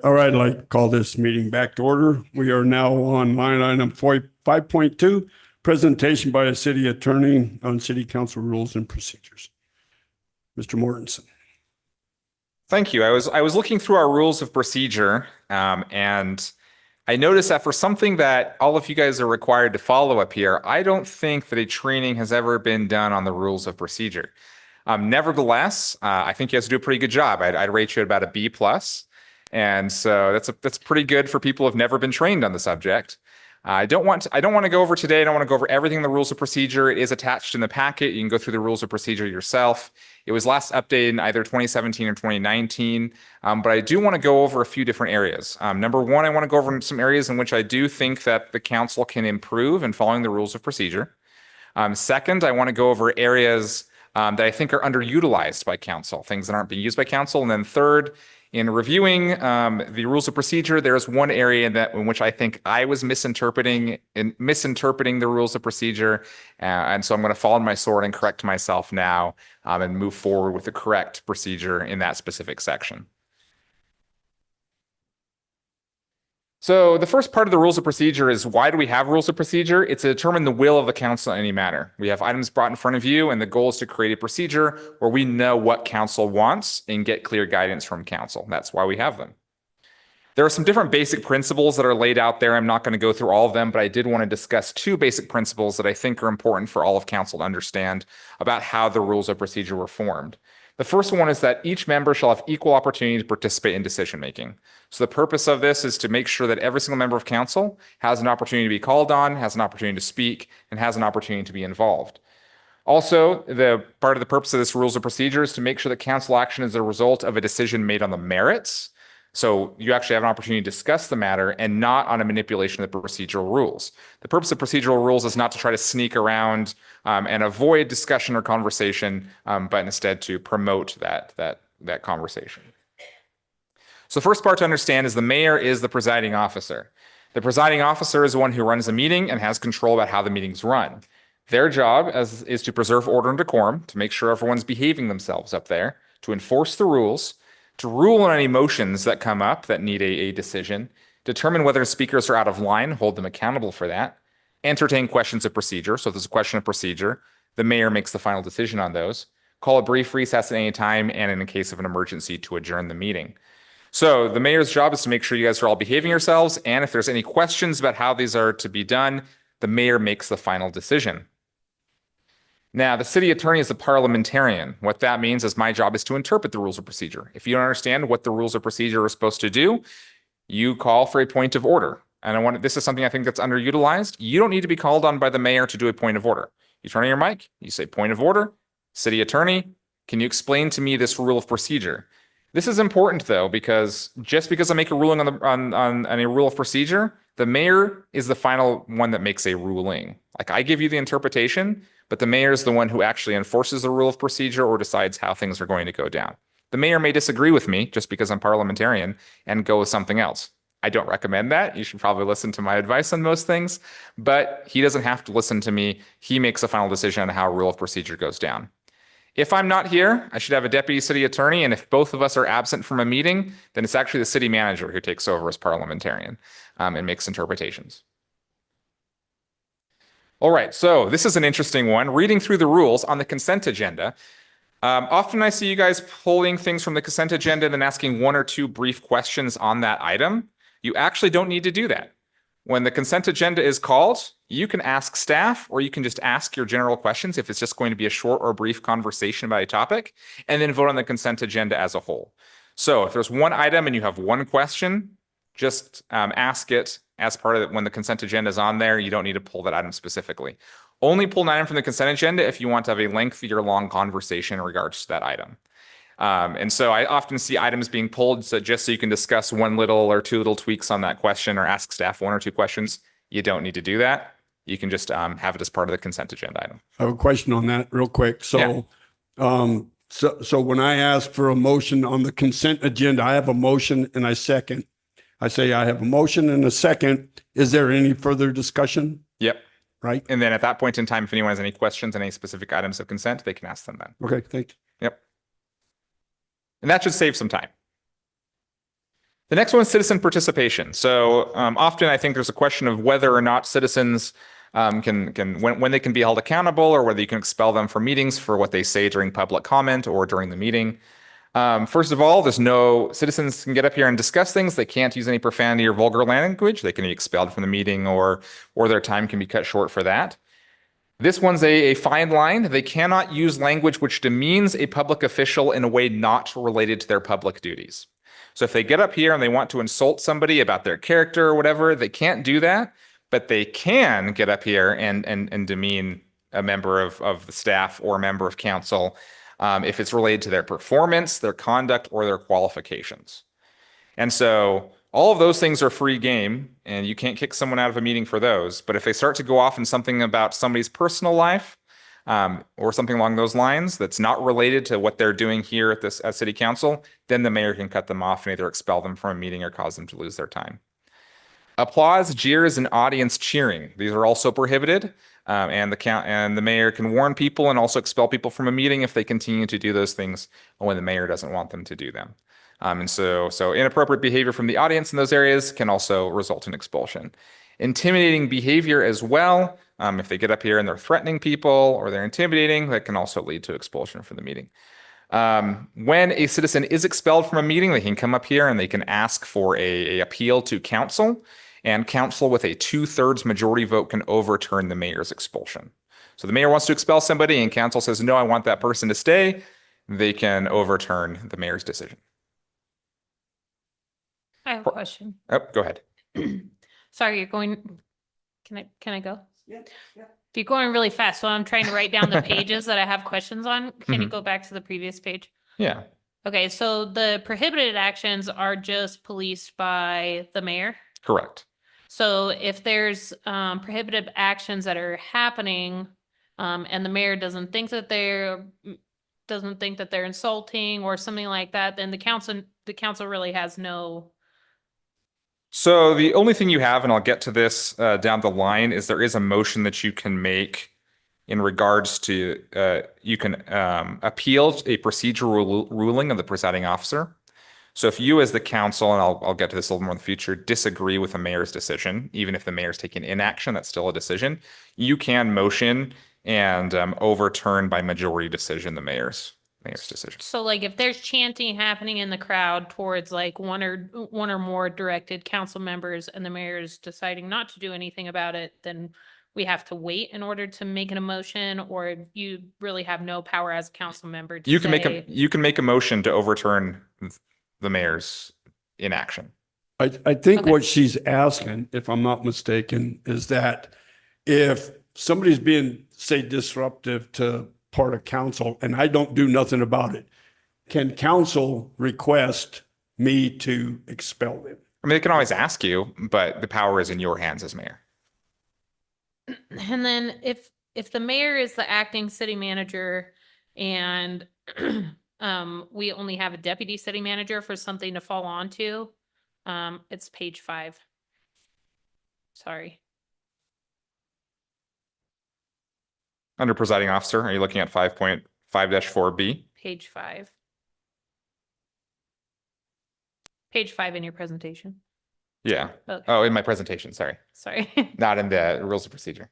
All right, I'd like to call this meeting back to order. We are now on line item 5.2, presentation by a city attorney on city council rules and procedures. Mr. Mortensen. Thank you. I was looking through our rules of procedure, and I noticed that for something that all of you guys are required to follow up here, I don't think that a training has ever been done on the rules of procedure. Nevertheless, I think you guys do a pretty good job. I'd rate you at about a B+. And so that's pretty good for people who've never been trained on the subject. I don't want to go over today. I don't want to go over everything in the rules of procedure. It is attached in the packet. You can go through the rules of procedure yourself. It was last updated in either 2017 or 2019. But I do want to go over a few different areas. Number one, I want to go over some areas in which I do think that the council can improve in following the rules of procedure. Second, I want to go over areas that I think are underutilized by council, things that aren't being used by council. And then third, in reviewing the rules of procedure, there's one area in which I think I was misinterpreting the rules of procedure. And so I'm going to fall on my sword and correct myself now and move forward with the correct procedure in that specific section. So the first part of the rules of procedure is, why do we have rules of procedure? It's to determine the will of the council in any matter. We have items brought in front of you, and the goal is to create a procedure where we know what council wants and get clear guidance from council. That's why we have them. There are some different basic principles that are laid out there. I'm not going to go through all of them, but I did want to discuss two basic principles that I think are important for all of council to understand about how the rules of procedure were formed. The first one is that each member shall have equal opportunity to participate in decision making. So the purpose of this is to make sure that every single member of council has an opportunity to be called on, has an opportunity to speak, and has an opportunity to be involved. Also, the part of the purpose of this rules of procedure is to make sure that council action is a result of a decision made on the merits. So you actually have an opportunity to discuss the matter and not on a manipulation of the procedural rules. The purpose of procedural rules is not to try to sneak around and avoid discussion or conversation, but instead to promote that conversation. So the first part to understand is the mayor is the presiding officer. The presiding officer is the one who runs the meeting and has control about how the meeting's run. Their job is to preserve order and decorum, to make sure everyone's behaving themselves up there, to enforce the rules, to rule on any motions that come up that need a decision, determine whether speakers are out of line, hold them accountable for that, entertain questions of procedure. So if there's a question of procedure, the mayor makes the final decision on those, call a brief recess at any time, and in case of an emergency, to adjourn the meeting. So the mayor's job is to make sure you guys are all behaving yourselves, and if there's any questions about how these are to be done, the mayor makes the final decision. Now, the city attorney is a parliamentarian. What that means is my job is to interpret the rules of procedure. If you don't understand what the rules of procedure are supposed to do, you call for a point of order. And this is something I think that's underutilized. You don't need to be called on by the mayor to do a point of order. You turn on your mic, you say point of order, city attorney, can you explain to me this rule of procedure? This is important though, because just because I make a ruling on a rule of procedure, the mayor is the final one that makes a ruling. Like, I give you the interpretation, but the mayor is the one who actually enforces the rule of procedure or decides how things are going to go down. The mayor may disagree with me just because I'm parliamentarian and go with something else. I don't recommend that. You should probably listen to my advice on most things, but he doesn't have to listen to me. He makes a final decision on how a rule of procedure goes down. If I'm not here, I should have a deputy city attorney, and if both of us are absent from a meeting, then it's actually the city manager who takes over as parliamentarian and makes interpretations. All right, so this is an interesting one. Reading through the rules on the consent agenda, often I see you guys pulling things from the consent agenda and then asking one or two brief questions on that item. You actually don't need to do that. When the consent agenda is called, you can ask staff, or you can just ask your general questions if it's just going to be a short or brief conversation about a topic, and then vote on the consent agenda as a whole. So if there's one item and you have one question, just ask it as part of it. When the consent agenda is on there, you don't need to pull that item specifically. Only pull an item from the consent agenda if you want to have a lengthier long conversation in regards to that item. And so I often see items being pulled just so you can discuss one little or two little tweaks on that question, or ask staff one or two questions. You don't need to do that. You can just have it as part of the consent agenda item. I have a question on that real quick. So, so when I ask for a motion on the consent agenda, I have a motion and I second. I say I have a motion and a second. Is there any further discussion? Yep. Right? And then at that point in time, if anyone has any questions on any specific items of consent, they can ask them then. Okay, thank you. Yep. And that should save some time. The next one is citizen participation. So often I think there's a question of whether or not citizens when they can be held accountable, or whether you can expel them from meetings for what they say during public comment or during the meeting. First of all, citizens can get up here and discuss things. They can't use any profanity or vulgar language. They can be expelled from the meeting, or their time can be cut short for that. This one's a fine line. They cannot use language which demeans a public official in a way not related to their public duties. So if they get up here and they want to insult somebody about their character or whatever, they can't do that, but they can get up here and demean a member of the staff or a member of council if it's related to their performance, their conduct, or their qualifications. And so all of those things are free game, and you can't kick someone out of a meeting for those. But if they start to go off in something about somebody's personal life, or something along those lines that's not related to what they're doing here at City Council, then the mayor can cut them off and either expel them from a meeting or cause them to lose their time. Applause, jeers, and audience cheering. These are also prohibited, and the mayor can warn people and also expel people from a meeting if they continue to do those things when the mayor doesn't want them to do them. And so inappropriate behavior from the audience in those areas can also result in expulsion. Intimidating behavior as well. If they get up here and they're threatening people or they're intimidating, that can also lead to expulsion from the meeting. When a citizen is expelled from a meeting, they can come up here and they can ask for a appeal to council, and council with a 2/3 majority vote can overturn the mayor's expulsion. So the mayor wants to expel somebody and council says, no, I want that person to stay. They can overturn the mayor's decision. I have a question. Oh, go ahead. Sorry, you're going, can I go? Yeah. If you're going really fast, so I'm trying to write down the pages that I have questions on. Can you go back to the previous page? Yeah. Okay, so the prohibited actions are just policed by the mayor. Correct. So if there's prohibited actions that are happening, and the mayor doesn't think that they're insulting or something like that, then the council really has no. So the only thing you have, and I'll get to this down the line, is there is a motion that you can make in regards to you can appeal a procedural ruling of the presiding officer. So if you as the council, and I'll get to this a little more in the future, disagree with the mayor's decision, even if the mayor's taking inaction, that's still a decision, you can motion and overturn by majority decision the mayor's decision. So like if there's chanting happening in the crowd towards like one or more directed council members and the mayor is deciding not to do anything about it, then we have to wait in order to make an emotion, or you really have no power as a council member to you can make a motion to overturn the mayor's inaction. I think Okay. what she's asking, if I'm not mistaken, is that if somebody's being, say, disruptive to part of council and I don't do nothing about it, can council request me to expel them? I mean, they can always ask you, but the power is in your hands as mayor. And then if the mayor is the acting city manager and we only have a deputy city manager for something to fall onto, it's page 5. Sorry. Under presiding officer, are you looking at 5.5-4B? Page 5. Page 5 in your presentation. Yeah. Okay. Oh, in my presentation, sorry. Sorry. Not in the rules of procedure.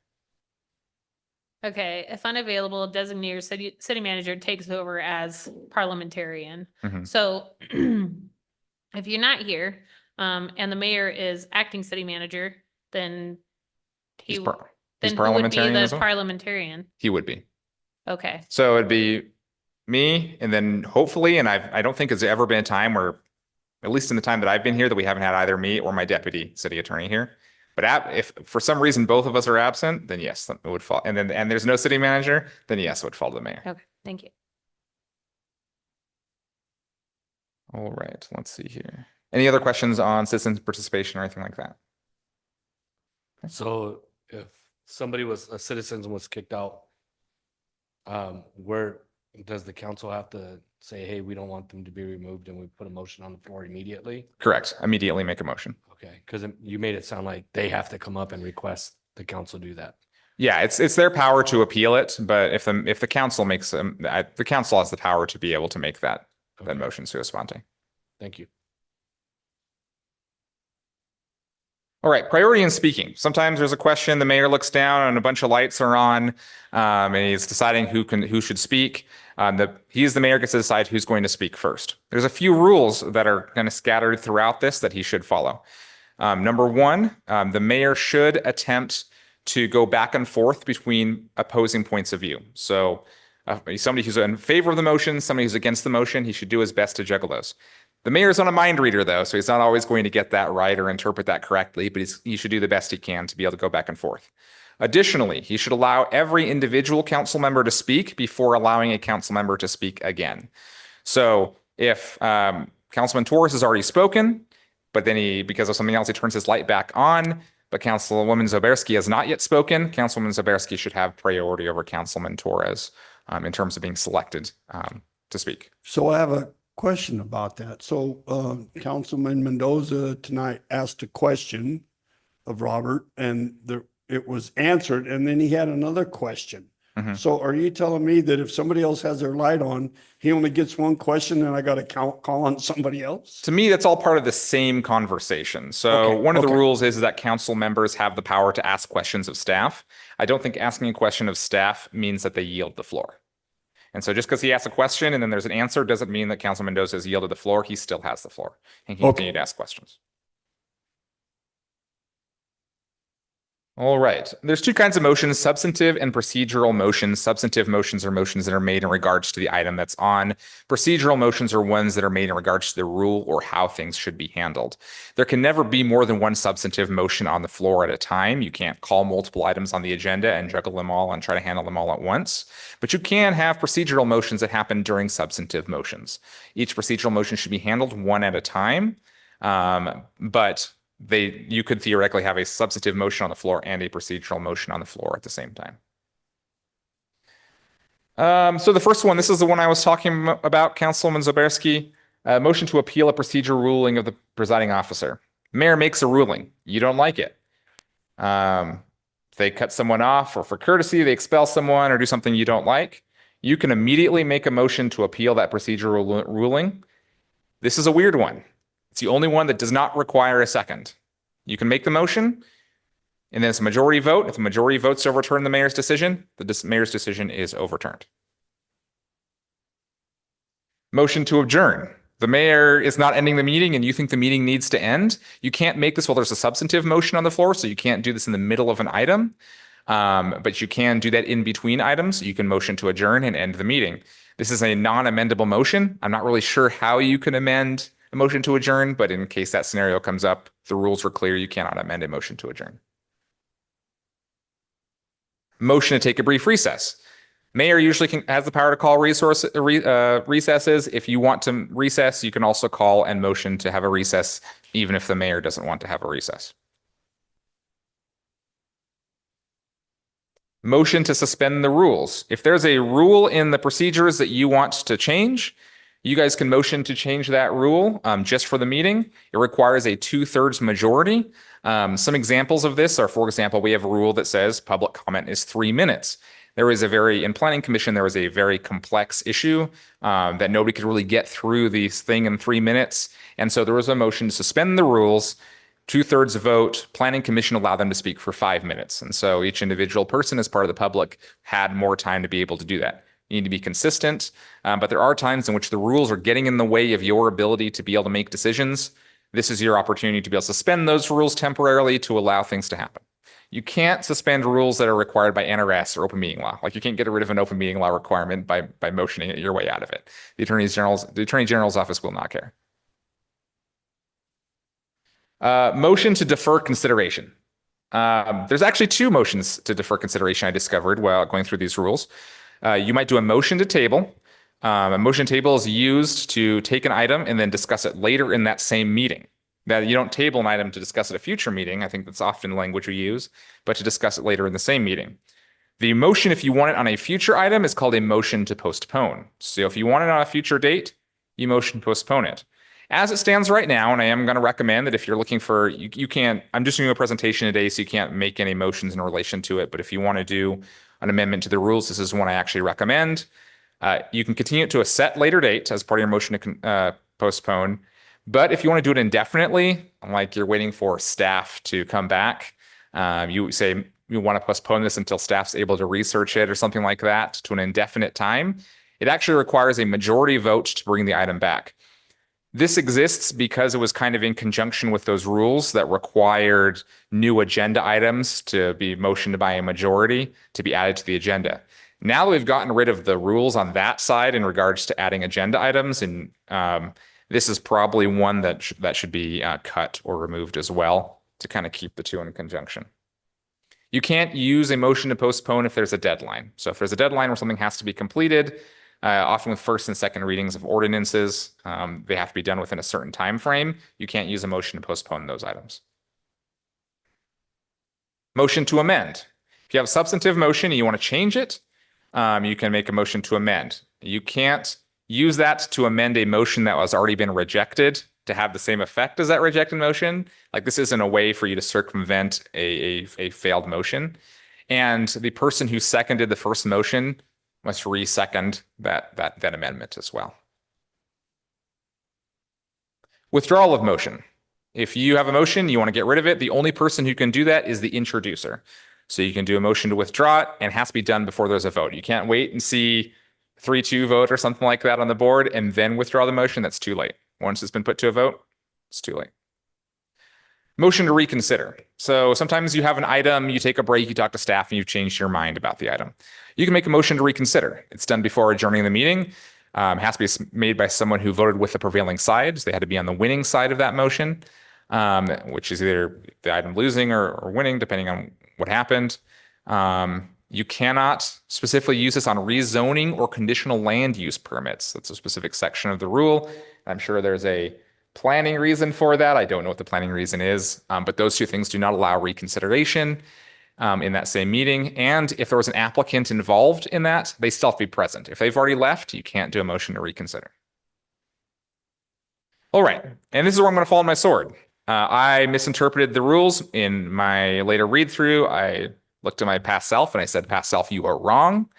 Okay, if unavailable, designated city manager takes over as parliamentarian. Mhm. So if you're not here, and the mayor is acting city manager, then He's who would parliamentarian be as the well? parliamentarian? He would be. Okay, So it'd be me, and then hopefully, and I don't think there's ever been a time where, at least in the time that I've been here, that we haven't had either me or my deputy city attorney here. But if for some reason both of us are absent, then yes, it would fall. And there's no city manager, then yes, it would fall to the mayor. okay, thank you. All right, let's see here. Any other questions on citizen participation or anything like that? So if somebody a citizen was kicked out, where Does the council have to say, hey, we don't want them to be removed and we put a motion on the floor immediately? Correct. Immediately make a motion. Okay, because you made it sound like they have to come up and request the council do that. Yeah, it's their power to appeal it, but if the council makes the council has the power to be able to make that Okay. motion sua sponte. Thank you. All right, priority in speaking. Sometimes there's a question, the mayor looks down and a bunch of lights are on, and he's deciding who should speak. The mayor gets to decide who's going to speak first. There's a few rules that are kind of scattered throughout this that he should follow. Number one, the mayor should attempt to go back and forth between opposing points of view. So somebody who's in favor of the motion, somebody who's against the motion, he should do his best to juggle those. The mayor's not a mind reader, though, so he's not always going to get that right or interpret that correctly, but he should do the best he can to be able to go back and forth. Additionally, he should allow every individual council member to speak before allowing a council member to speak again. So if Councilman Torres has already spoken, but then because of something else, he turns his light back on, but Councilwoman Zoberski has not yet spoken, Councilwoman Zoberski should have priority over Councilman Torres in terms of being selected to speak. So I have a question about that. So Councilman Mendoza tonight asked a question of Robert and it was answered, and then he had another question. Mhm. So are you telling me that if somebody else has their light on, he only gets one question and I got to call on somebody else? To me, that's all part of the same conversation. So Okay, one of the okay. rules is that council members have the power to ask questions of staff. I don't think asking a question of staff means that they yield the floor. And so just because he asks a question and then there's an answer doesn't mean that Councilman Mendoza has yielded the floor. He still has the floor and can continue to ask questions. All right. There's two kinds of motions, substantive and procedural motions. Substantive motions are motions that are made in regards to the item that's on. Procedural motions are ones that are made in regards to the rule or how things should be handled. There can never be more than one substantive motion on the floor at a time. You can't call multiple items on the agenda and juggle them all and try to handle them all at once. But you can have procedural motions that happen during substantive motions. Each procedural motion should be handled one at a time. But you could theoretically have a substantive motion on the floor and a procedural motion on the floor at the same time. So the first one, this is the one I was talking about, Councilwoman Zoberski, motion to appeal a procedure ruling of the presiding officer. Mayor makes a ruling. You don't like it. They cut someone off, or for courtesy, they expel someone or do something you don't like. You can immediately make a motion to appeal that procedural ruling. This is a weird one. It's the only one that does not require a second. You can make the motion, and then it's a majority vote. If the majority votes to overturn the mayor's decision, the mayor's decision is overturned. Motion to adjourn. The mayor is not ending the meeting and you think the meeting needs to end. You can't make this while there's a substantive motion on the floor, so you can't do this in the middle of an item. But you can do that in between items. You can motion to adjourn and end the meeting. This is a non-amendable motion. I'm not really sure how you can amend a motion to adjourn, but in case that scenario comes up, the rules are clear. You cannot amend a motion to adjourn. Motion to take a brief recess. Mayor usually has the power to call recesses. If you want to recess, you can also call and motion to have a recess, even if the mayor doesn't want to have a recess. Motion to suspend the rules. If there's a rule in the procedures that you want to change, you guys can motion to change that rule just for the meeting. It requires a 2/3 majority. Some examples of this are, for example, we have a rule that says public comment is 3 minutes. In planning commission, there was a very complex issue that nobody could really get through this thing in 3 minutes. And so there was a motion to suspend the rules, 2/3 vote, planning commission allowed them to speak for 5 minutes. And so each individual person as part of the public had more time to be able to do that. You need to be consistent, but there are times in which the rules are getting in the way of your ability to be able to make decisions. This is your opportunity to be able to suspend those rules temporarily to allow things to happen. You can't suspend rules that are required by NRS or open meeting law. Like you can't get rid of an open meeting law requirement by motioning it your way out of it. The Attorney General's office will not care. Motion to defer consideration. There's actually two motions to defer consideration I discovered while going through these rules. You might do a motion to table. A motion to table is used to take an item and then discuss it later in that same meeting. Now, you don't table an item to discuss at a future meeting. I think that's often the language we use, but to discuss it later in the same meeting. The motion, if you want it on a future item, is called a motion to postpone. So if you want it on a future date, you motion to postpone it. As it stands right now, and I am going to recommend that if you're looking for, you can't, I'm just doing a presentation today, so you can't make any motions in relation to it. But if you want to do an amendment to the rules, this is one I actually recommend. You can continue it to a set later date as part of your motion to postpone. But if you want to do it indefinitely, like you're waiting for staff to come back, you say you want to postpone this until staff's able to research it or something like that to an indefinite time, it actually requires a majority vote to bring the item back. This exists because it was kind of in conjunction with those rules that required new agenda items to be motioned by a majority to be added to the agenda. Now that we've gotten rid of the rules on that side in regards to adding agenda items, and this is probably one that should be cut or removed as well to kind of keep the two in conjunction. You can't use a motion to postpone if there's a deadline. So if there's a deadline where something has to be completed, often with first and second readings of ordinances, they have to be done within a certain time frame. You can't use a motion to postpone those items. Motion to amend. If you have a substantive motion and you want to change it, you can make a motion to amend. You can't use that to amend a motion that has already been rejected to have the same effect as that rejected motion. Like, this isn't a way for you to circumvent a failed motion. And the person who seconded the first motion must re-second that amendment as well. Withdrawal of motion. If you have a motion, you want to get rid of it, the only person who can do that is the introducer. So you can do a motion to withdraw it, and it has to be done before there's a vote. You can't wait and see 3-2 vote or something like that on the board and then withdraw the motion. That's too late. Once it's been put to a vote, it's too late. Motion to reconsider. So sometimes you have an item, you take a break, you talk to staff, and you've changed your mind about the item. You can make a motion to reconsider. It's done before adjourning the meeting. It has to be made by someone who voted with the prevailing side. So they had to be on the winning side of that motion, which is either the item losing or winning, depending on what happened. You cannot specifically use this on rezoning or conditional land use permits. That's a specific section of the rule. I'm sure there's a planning reason for that. I don't know what the planning reason is, but those two things do not allow reconsideration in that same meeting. And if there was an applicant involved in that, they still have to be present. If they've already left, you can't do a motion to reconsider. All right, and this is where I'm going to fall on my sword. I misinterpreted the rules in my later read through. I looked at my past self and I said, past self, you are wrong.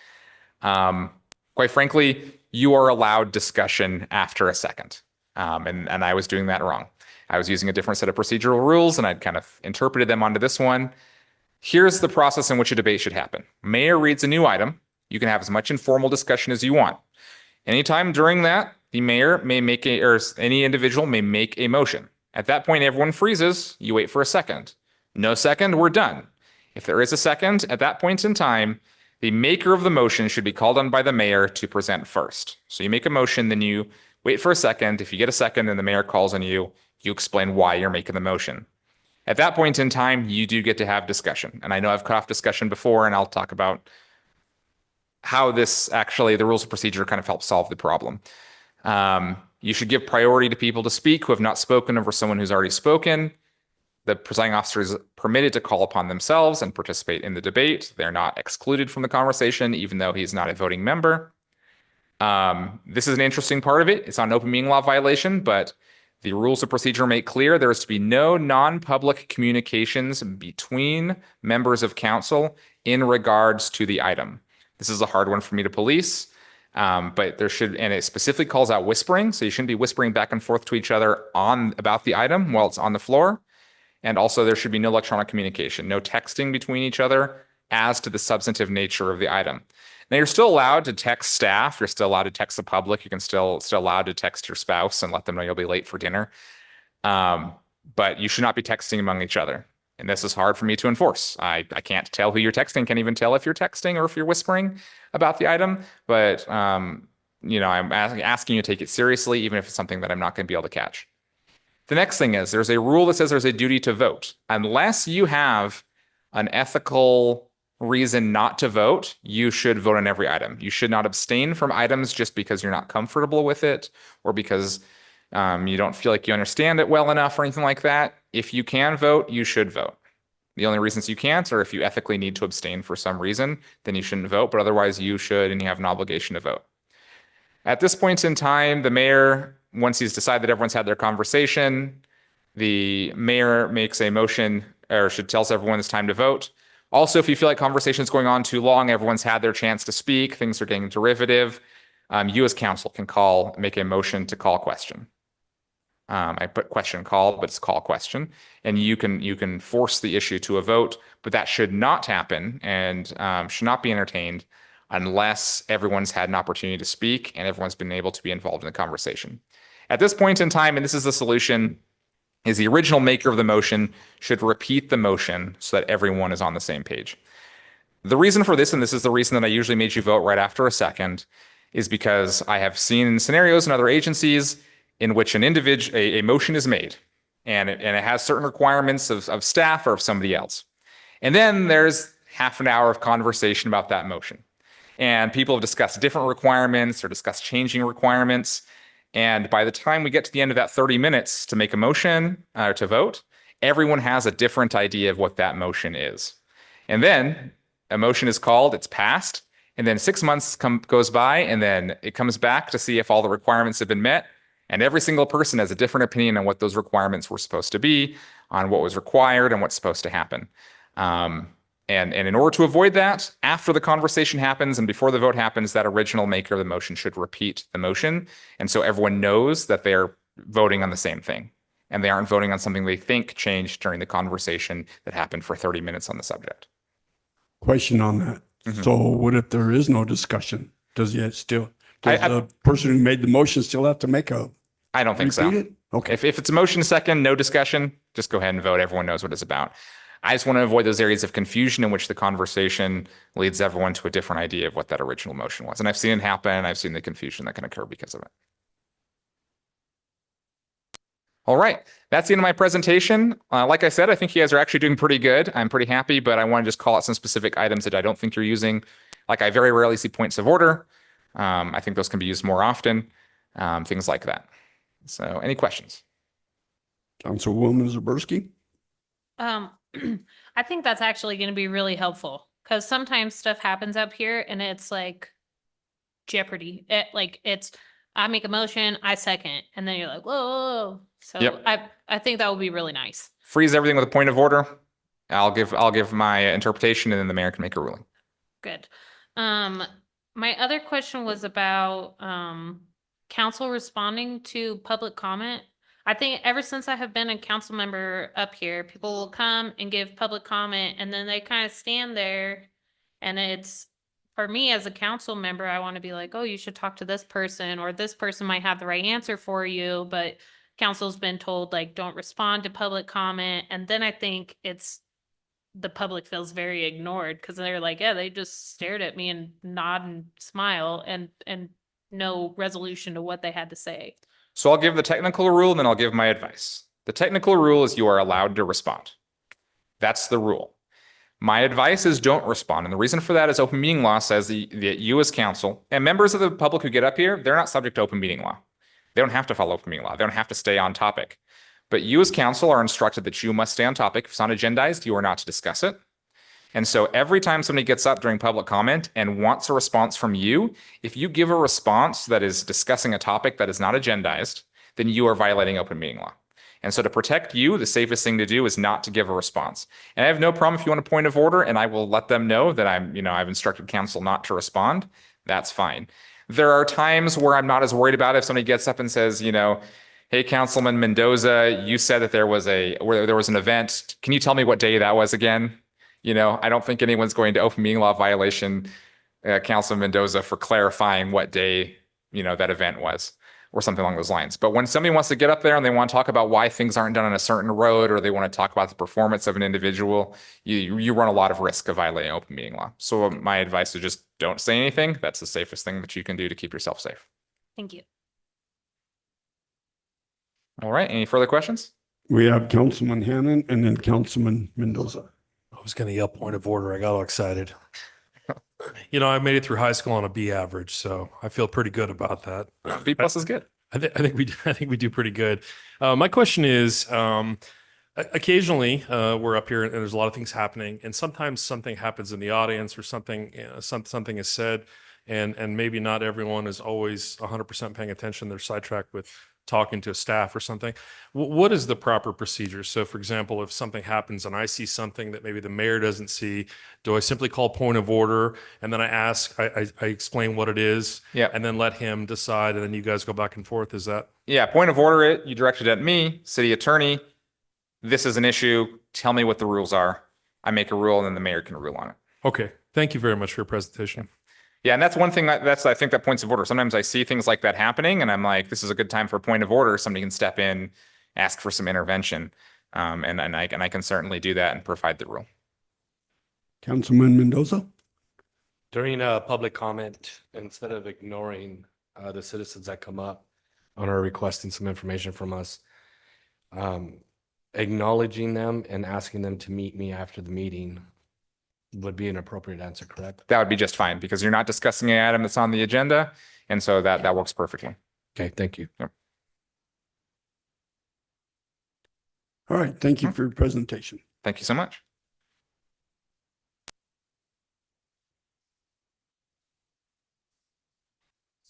Quite frankly, you are allowed discussion after a second. And I was doing that wrong. I was using a different set of procedural rules and I'd kind of interpreted them onto this one. Here's the process in which a debate should happen. Mayor reads a new item. You can have as much informal discussion as you want. Anytime during that, the mayor may make or any individual may make a motion. At that point, everyone freezes. You wait for a second. No second, we're done. If there is a second, at that point in time, the maker of the motion should be called on by the mayor to present first. So you make a motion, then you wait for a second. If you get a second and the mayor calls on you, you explain why you're making the motion. At that point in time, you do get to have discussion. And I know I've cut off discussion before, and I'll talk about how this actually, the rules of procedure kind of help solve the problem. You should give priority to people to speak who have not spoken over someone who's already spoken. The presiding officer is permitted to call upon themselves and participate in the debate. They're not excluded from the conversation, even though he's not a voting member. This is an interesting part of it. It's not an open meeting law violation, but the rules of procedure make clear there is to be no non-public communications between members of council in regards to the item. This is a hard one for me to police, but there should, and it specifically calls out whispering. So you shouldn't be whispering back and forth to each other about the item while it's on the floor. And also there should be no electronic communication, no texting between each other as to the substantive nature of the item. Now, you're still allowed to text staff. You're still allowed to text the public. You can still allowed to text your spouse and let them know you'll be late for dinner. But you should not be texting among each other. And this is hard for me to enforce. I can't tell who you're texting. Can't even tell if you're texting or if you're whispering about the item. But you know, I'm asking you to take it seriously, even if it's something that I'm not going to be able to catch. The next thing is there's a rule that says there's a duty to vote. Unless you have an ethical reason not to vote, you should vote on every item. You should not abstain from items just because you're not comfortable with it or because you don't feel like you understand it well enough or anything like that. If you can vote, you should vote. The only reasons you can't are if you ethically need to abstain for some reason, then you shouldn't vote, but otherwise you should and you have an obligation to vote. At this point in time, the mayor, once he's decided that everyone's had their conversation, the mayor makes a motion or should tells everyone it's time to vote. Also, if you feel like conversation's going on too long, everyone's had their chance to speak, things are getting derivative, you as council can make a motion to call question. I put question call, but it's call question, and you can force the issue to a vote, but that should not happen and should not be entertained unless everyone's had an opportunity to speak and everyone's been able to be involved in the conversation. At this point in time, and this is the solution, is the original maker of the motion should repeat the motion so that everyone is on the same page. The reason for this, and this is the reason that I usually made you vote right after a second, is because I have seen scenarios in other agencies in which a motion is made and it has certain requirements of staff or of somebody else. And then there's half an hour of conversation about that motion. And people have discussed different requirements or discussed changing requirements. And by the time we get to the end of that 30 minutes to make a motion or to vote, everyone has a different idea of what that motion is. And then a motion is called, it's passed, and then 6 months goes by, and then it comes back to see if all the requirements have been met. And every single person has a different opinion on what those requirements were supposed to be, on what was required and what's supposed to happen. And in order to avoid that, after the conversation happens and before the vote happens, that original maker of the motion should repeat the motion. And so everyone knows that they're voting on the same thing and they aren't voting on something they think changed during the conversation that happened for 30 minutes on the subject. Question on that. So what if there is no discussion? Does the person who made the motion still have to make a I don't think repeat so. it? Okay. If it's a motion second, no discussion, just go ahead and vote. Everyone knows what it's about. I just want to avoid those areas of confusion in which the conversation leads everyone to a different idea of what that original motion was. And I've seen it happen. I've seen the confusion that can occur because of it. All right, that's the end of my presentation. Like I said, I think you guys are actually doing pretty good. I'm pretty happy, but I want to just call out some specific items that I don't think you're using. Like I very rarely see points of order. I think those can be used more often, things like that. So any questions? Councilwoman Zaborski? I think that's actually going to be really helpful because sometimes stuff happens up here and it's like Jeopardy. I make a motion, I second, and then you're like, whoa. So Yep. I think that would be really nice. Freeze everything with a point of order. I'll give my interpretation and then the mayor can make a ruling. Good. My other question was about council responding to public comment. I think ever since I have been a council member up here, people will come and give public comment and then they kind of stand there. And it's, for me as a council member, I want to be like, oh, you should talk to this person or this person might have the right answer for you. But council's been told like, don't respond to public comment. And then I think the public feels very ignored because they're like, yeah, they just stared at me and nod and smile and no resolution to what they had to say. So I'll give the technical rule and then I'll give my advice. The technical rule is you are allowed to respond. That's the rule. My advice is don't respond. And the reason for that is open meeting law says that you as council and members of the public who get up here, they're not subject to open meeting law. They don't have to follow open meeting law. They don't have to stay on topic. But you as council are instructed that you must stay on topic. If it's not agendized, you are not to discuss it. And so every time somebody gets up during public comment and wants a response from you, if you give a response that is discussing a topic that is not agendized, then you are violating open meeting law. And so to protect you, the safest thing to do is not to give a response. And I have no problem if you want a point of order and I will let them know that I've instructed council not to respond. That's fine. There are times where I'm not as worried about it if somebody gets up and says, hey, Councilman Mendoza, you said that there was an event. Can you tell me what day that was again? I don't think anyone's going to open meeting law violation Councilman Mendoza for clarifying what day, that event was or something along those lines. But when somebody wants to get up there and they want to talk about why things aren't done on a certain road or they want to talk about the performance of an individual, you run a lot of risk of violating open meeting law. So my advice is just don't say anything. That's the safest thing that you can do to keep yourself safe. Thank you. All right. Any further questions? We have Councilman Hannon and then Councilman Mendoza. I was going to yell point of order. I got all excited. I made it through high school on a B average, so I feel pretty good about that. B plus is good. I think we do pretty good. My question is, Occasionally, we're up here and there's a lot of things happening, and sometimes something happens in the audience or something, something is said, and maybe not everyone is always 100% paying attention. They're sidetracked with talking to staff or something. What is the proper procedure? So, for example, if something happens and I see something that maybe the mayor doesn't see, do I simply call point of order and then I explain what it is, Yeah. and then let him decide, and then you guys go back and forth? Is that? Yeah, point of order it, you direct it at me, city attorney. This is an issue. Tell me what the rules are. I make a rule and then the mayor can rule on it. Okay. Thank you very much for your presentation. Yeah, and that's one thing I think that points of order. Sometimes I see things like that happening and I'm like, this is a good time for a point of order. Somebody can step in, ask for some intervention. And I can certainly do that and provide the rule. Councilman Mendoza? During a public comment, instead of ignoring the citizens that come up and are requesting some information from us, acknowledging them and asking them to meet me after the meeting would be an appropriate answer, correct? That would be just fine because you're not discussing an item that's on the agenda. And so that works perfectly. Okay, thank you. Yep. All right, thank you for your presentation. Thank you so much.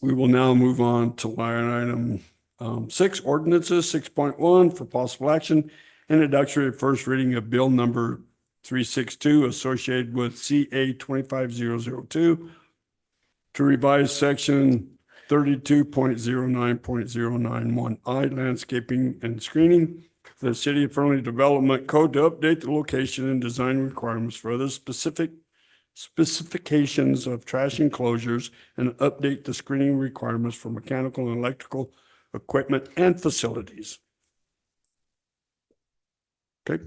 We will now move on to line item 6, ordinances, 6.1 for possible action, introductory first reading of bill number 362 associated with CA 25002 to revise section 32.09.091I landscaping and screening for the City of Fernley Development Code to update the location and design requirements for other specifications of trash enclosures and update the screening requirements for mechanical and electrical equipment and facilities. Okay.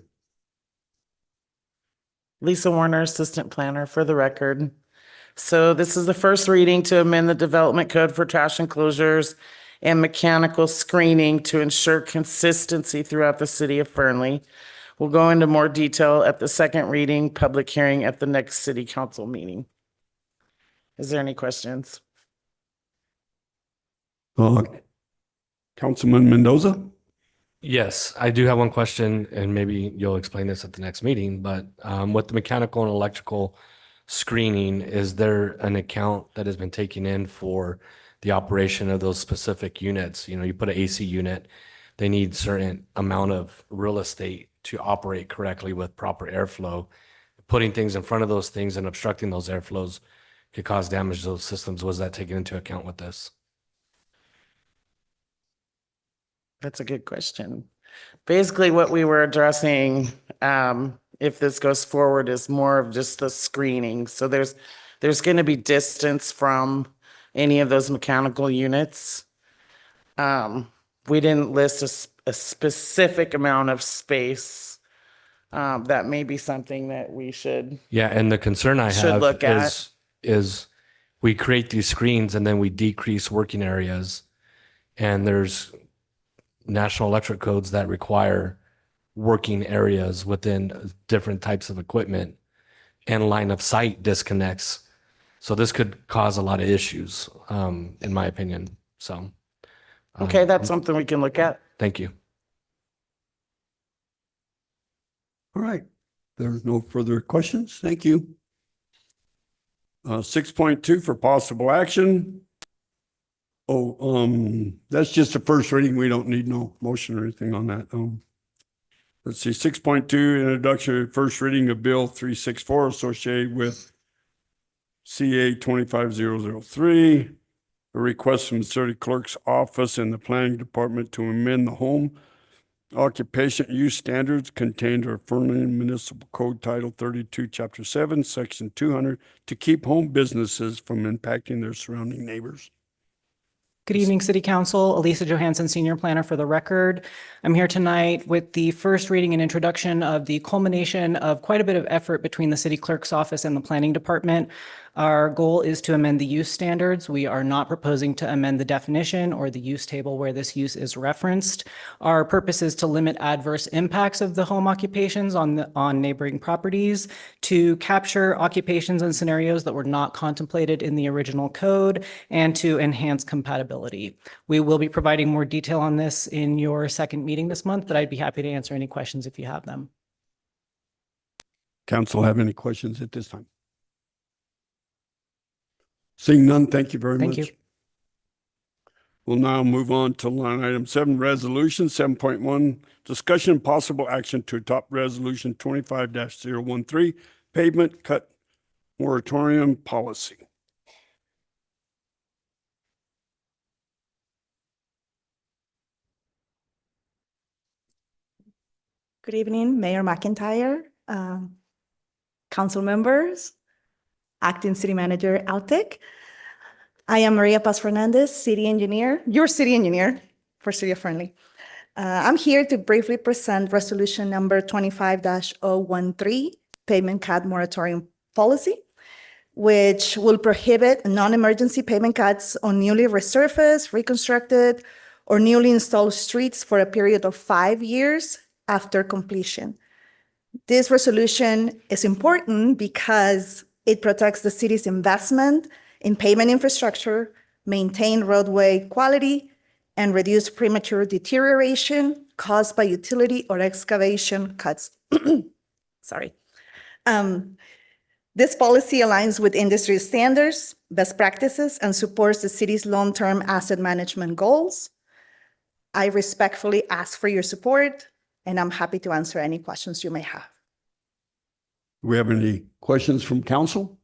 Lisa Warner, Assistant Planner for the record. So this is the first reading to amend the Development Code for trash enclosures and mechanical screening to ensure consistency throughout the city of Fernley. We'll go into more detail at the second reading, public hearing at the next city council meeting. Is there any questions? Councilman Mendoza? Yes, I do have one question, and maybe you'll explain this at the next meeting, but with the mechanical and electrical screening, is there an account that has been taken in for the operation of those specific units? You know, you put an AC unit, they need certain amount of real estate to operate correctly with proper airflow. Putting things in front of those things and obstructing those airflows could cause damage to those systems. Was that taken into account with this? That's a good question. Basically, what we were addressing, if this goes forward, is more of just the screening. So there's going to be distance from any of those mechanical units. We didn't list a specific amount of space. That may be something that we should. Yeah, and the concern I have look at. is we create these screens and then we decrease working areas, and there's national electric codes that require working areas within different types of equipment and line of sight disconnects. So this could cause a lot of issues, in my opinion. So. Okay, that's something we can look at. Thank you. All right. There's no further questions. Thank you. 6.2 for possible action. That's just the first reading. We don't need no motion or anything on that. Let's see, 6.2, introduction, first reading of Bill 364 associated with CA 25003. A request from the city clerk's office and the planning department to amend the home occupation use standards contained in Fernley Municipal Code Title 32, Chapter 7, Section 200 to keep home businesses from impacting their surrounding neighbors. Good evening, City Council. Elisa Johansson, Senior Planner for the record. I'm here tonight with the first reading and introduction of the culmination of quite a bit of effort between the City Clerk's Office and the Planning Department. Our goal is to amend the use standards. We are not proposing to amend the definition or the use table where this use is referenced. Our purpose is to limit adverse impacts of the home occupations on neighboring properties, to capture occupations and scenarios that were not contemplated in the original code, and to enhance compatibility. We will be providing more detail on this in your second meeting this month, but I'd be happy to answer any questions if you have them. Council have any questions at this time? Seeing none, thank you very much. Thank you. We'll now move on to line item 7, resolution 7.1, discussion and possible action to adopt resolution 25-013, pavement cut moratorium policy. Good evening, Mayor McIntyre, council members, acting city manager Altic. I am Maria Paz Fernandez, city engineer, your city engineer for City of Fernley. I'm here to briefly present resolution number 25-013, pavement cut moratorium policy, which will prohibit non-emergency pavement cuts on newly resurfaced, reconstructed, or newly installed streets for a period of 5 years after completion. This resolution is important because it protects the city's investment in pavement infrastructure, maintain roadway quality, and reduce premature deterioration caused by utility or excavation cuts. Sorry. This policy aligns with industry standards, best practices, and supports the city's long-term asset management goals. I respectfully ask for your support, and I'm happy to answer any questions you may have. Do we have any questions from council?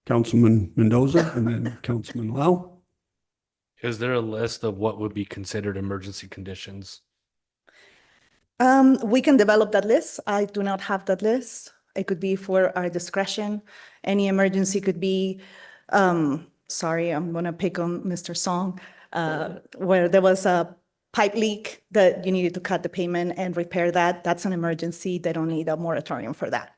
Councilman Mendoza and then Councilman Lau. Is there a list of what would be considered emergency conditions? We can develop that list. I do not have that list. It could be for our discretion. Any emergency could be, sorry, I'm gonna pick on Mr. Song, where there was a pipe leak that you needed to cut the pavement and repair that. That's an emergency. They don't need a moratorium for that.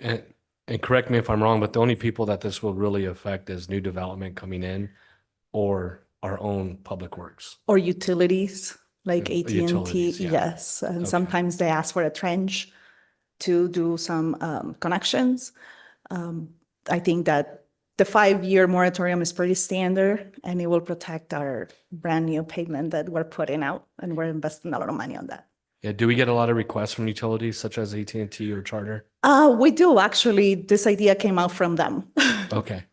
And correct me if I'm wrong, but the only people that this will really affect is new development coming in or our own public works. Or utilities, like AT&T, Utilities, yeah. yes. And Okay. sometimes they ask for a trench to do some connections. I think that the 5-year moratorium is pretty standard, and it will protect our brand new pavement that we're putting out, and we're investing a lot of money on that. Yeah, do we get a lot of requests from utilities such as AT&T or Charter? We do, actually. This idea came out from them. Okay.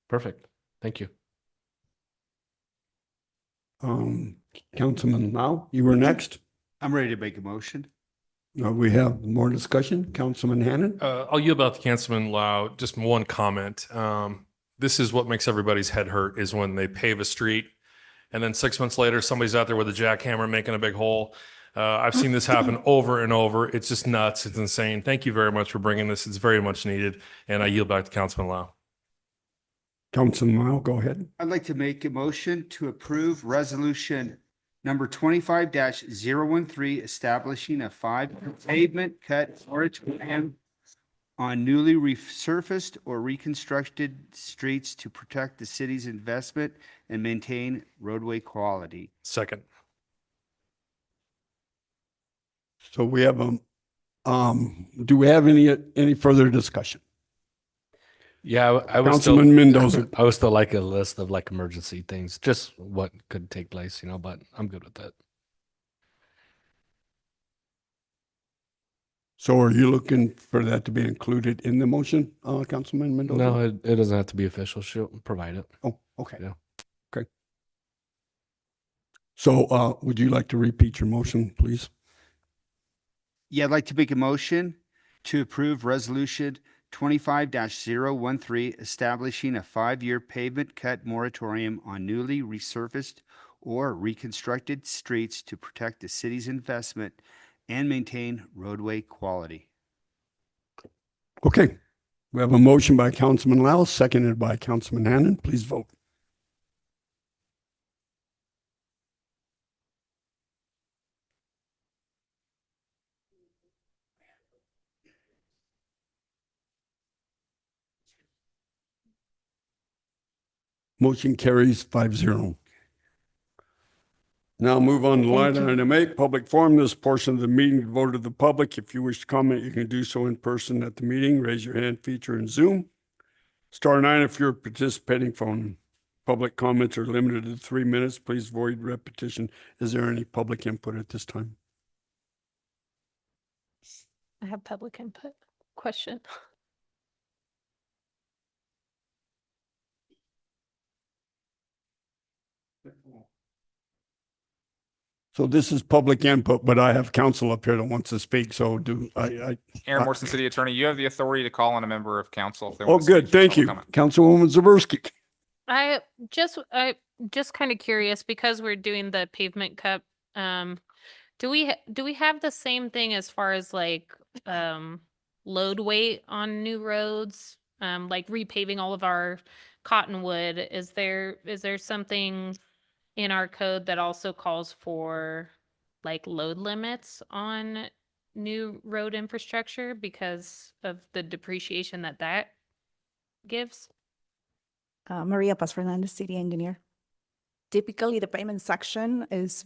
Perfect. Thank you. Councilman Lau, you were next. I'm ready to make a motion. We have more discussion. Councilman Hannan. I'll yield about to Councilman Lau. Just one comment. This is what makes everybody's head hurt is when they pave a street and then 6 months later, somebody's out there with a jackhammer making a big hole. I've seen this happen over and over. It's just nuts. It's insane. Thank you very much for bringing this. It's very much needed. And I yield back to Councilman Lau. Councilman Lau, go ahead. I'd like to make a motion to approve resolution number 25-013, establishing a 5-year pavement cut moratorium on newly resurfaced or reconstructed streets to protect the city's investment and maintain roadway quality. Second. So we have do we have any further discussion? Yeah, I was still, Councilman Mendoza. I would still like a list of like emergency things, just what could take place, but I'm good with that. So are you looking for that to be included in the motion, Councilman Mendoza? No, it doesn't have to be official. She'll provide it. Oh, okay. Yeah. Okay. So would you like to repeat your motion, please? Yeah, I'd like to make a motion to approve resolution 25-013, establishing a 5-year pavement cut moratorium on newly resurfaced or reconstructed streets to protect the city's investment and maintain roadway quality. Okay. We have a motion by Councilman Lau, seconded by Councilman Hannan. Please vote. Motion carries 5-0. Now move on to line item 8, public forum. This portion of the meeting devoted to the public. If you wish to comment, you can do so in person at the meeting. Raise your hand feature in Zoom. Star 9 if you're participating phone. Public comments are limited to 3 minutes. Please avoid repetition. Is there any public input at this time? I have public input. Question. So this is public input, but I have counsel up here that wants to speak. So Aaron Morrison, City Attorney, you have the authority to call on a member of council. If they Oh, want to good. speak for Thank you. public comment. Councilwoman Zaborski. I just kind of curious because we're doing the pavement cup. Do we have the same thing as far as like load weight on new roads? Like repaving all of our Cottonwood. Is there something in our code that also calls for like load limits on new road infrastructure because of the depreciation that gives? Maria Paz Fernandez, City Engineer. Typically, the pavement section is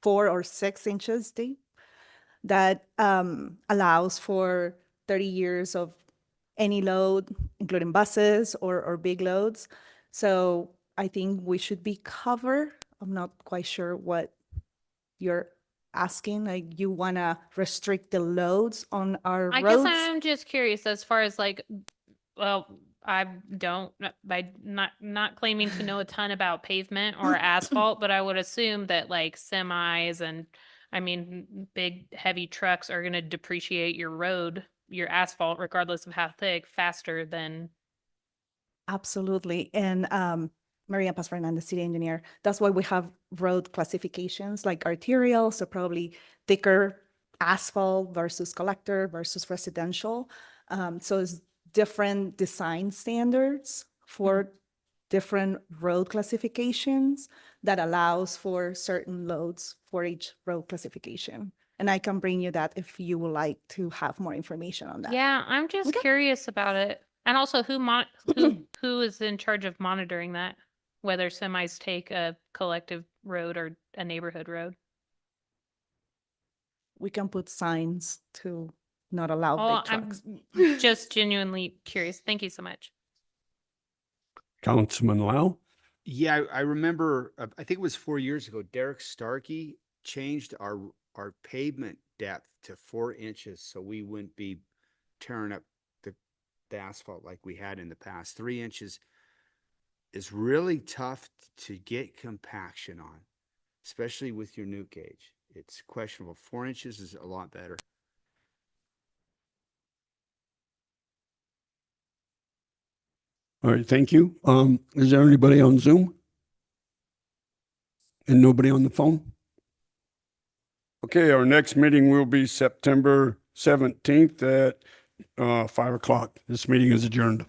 4 or 6 inches deep. That allows for 30 years of any load, including buses or big loads. So I think we should be covered. I'm not quite sure what you're asking. Like you want to restrict the loads on our I roads? guess I'm just curious as far as like, well, I don't, by not claiming to know a ton about pavement or asphalt, but I would assume that like semis and I mean, big heavy trucks are going to depreciate your road, your asphalt, regardless of how thick, faster than. Absolutely. And Maria Paz Fernandez, City Engineer. That's why we have road classifications like arterial, so probably thicker asphalt versus collector versus residential. So it's different design standards for different road classifications that allows for certain loads for each road classification. And I can bring you that if you would like to have more information on that. Yeah, I'm just Okay. curious about it. And also who is in charge of monitoring that? Whether semis take a collective road or a neighborhood road? We can put signs to not allow Oh, big trucks. I'm just genuinely curious. Thank you so much. Councilman Lau. Yeah, I remember, I think it was 4 years ago, Derek Starkey changed our pavement depth to 4 inches so we wouldn't be tearing up the asphalt like we had in the past. 3 inches is really tough to get compaction on, especially with your new gauge. It's questionable. 4 inches is a lot better. All right, thank you. Is there anybody on Zoom? And nobody on the phone? Okay, our next meeting will be September 17th at 5 o'clock. This meeting is adjourned.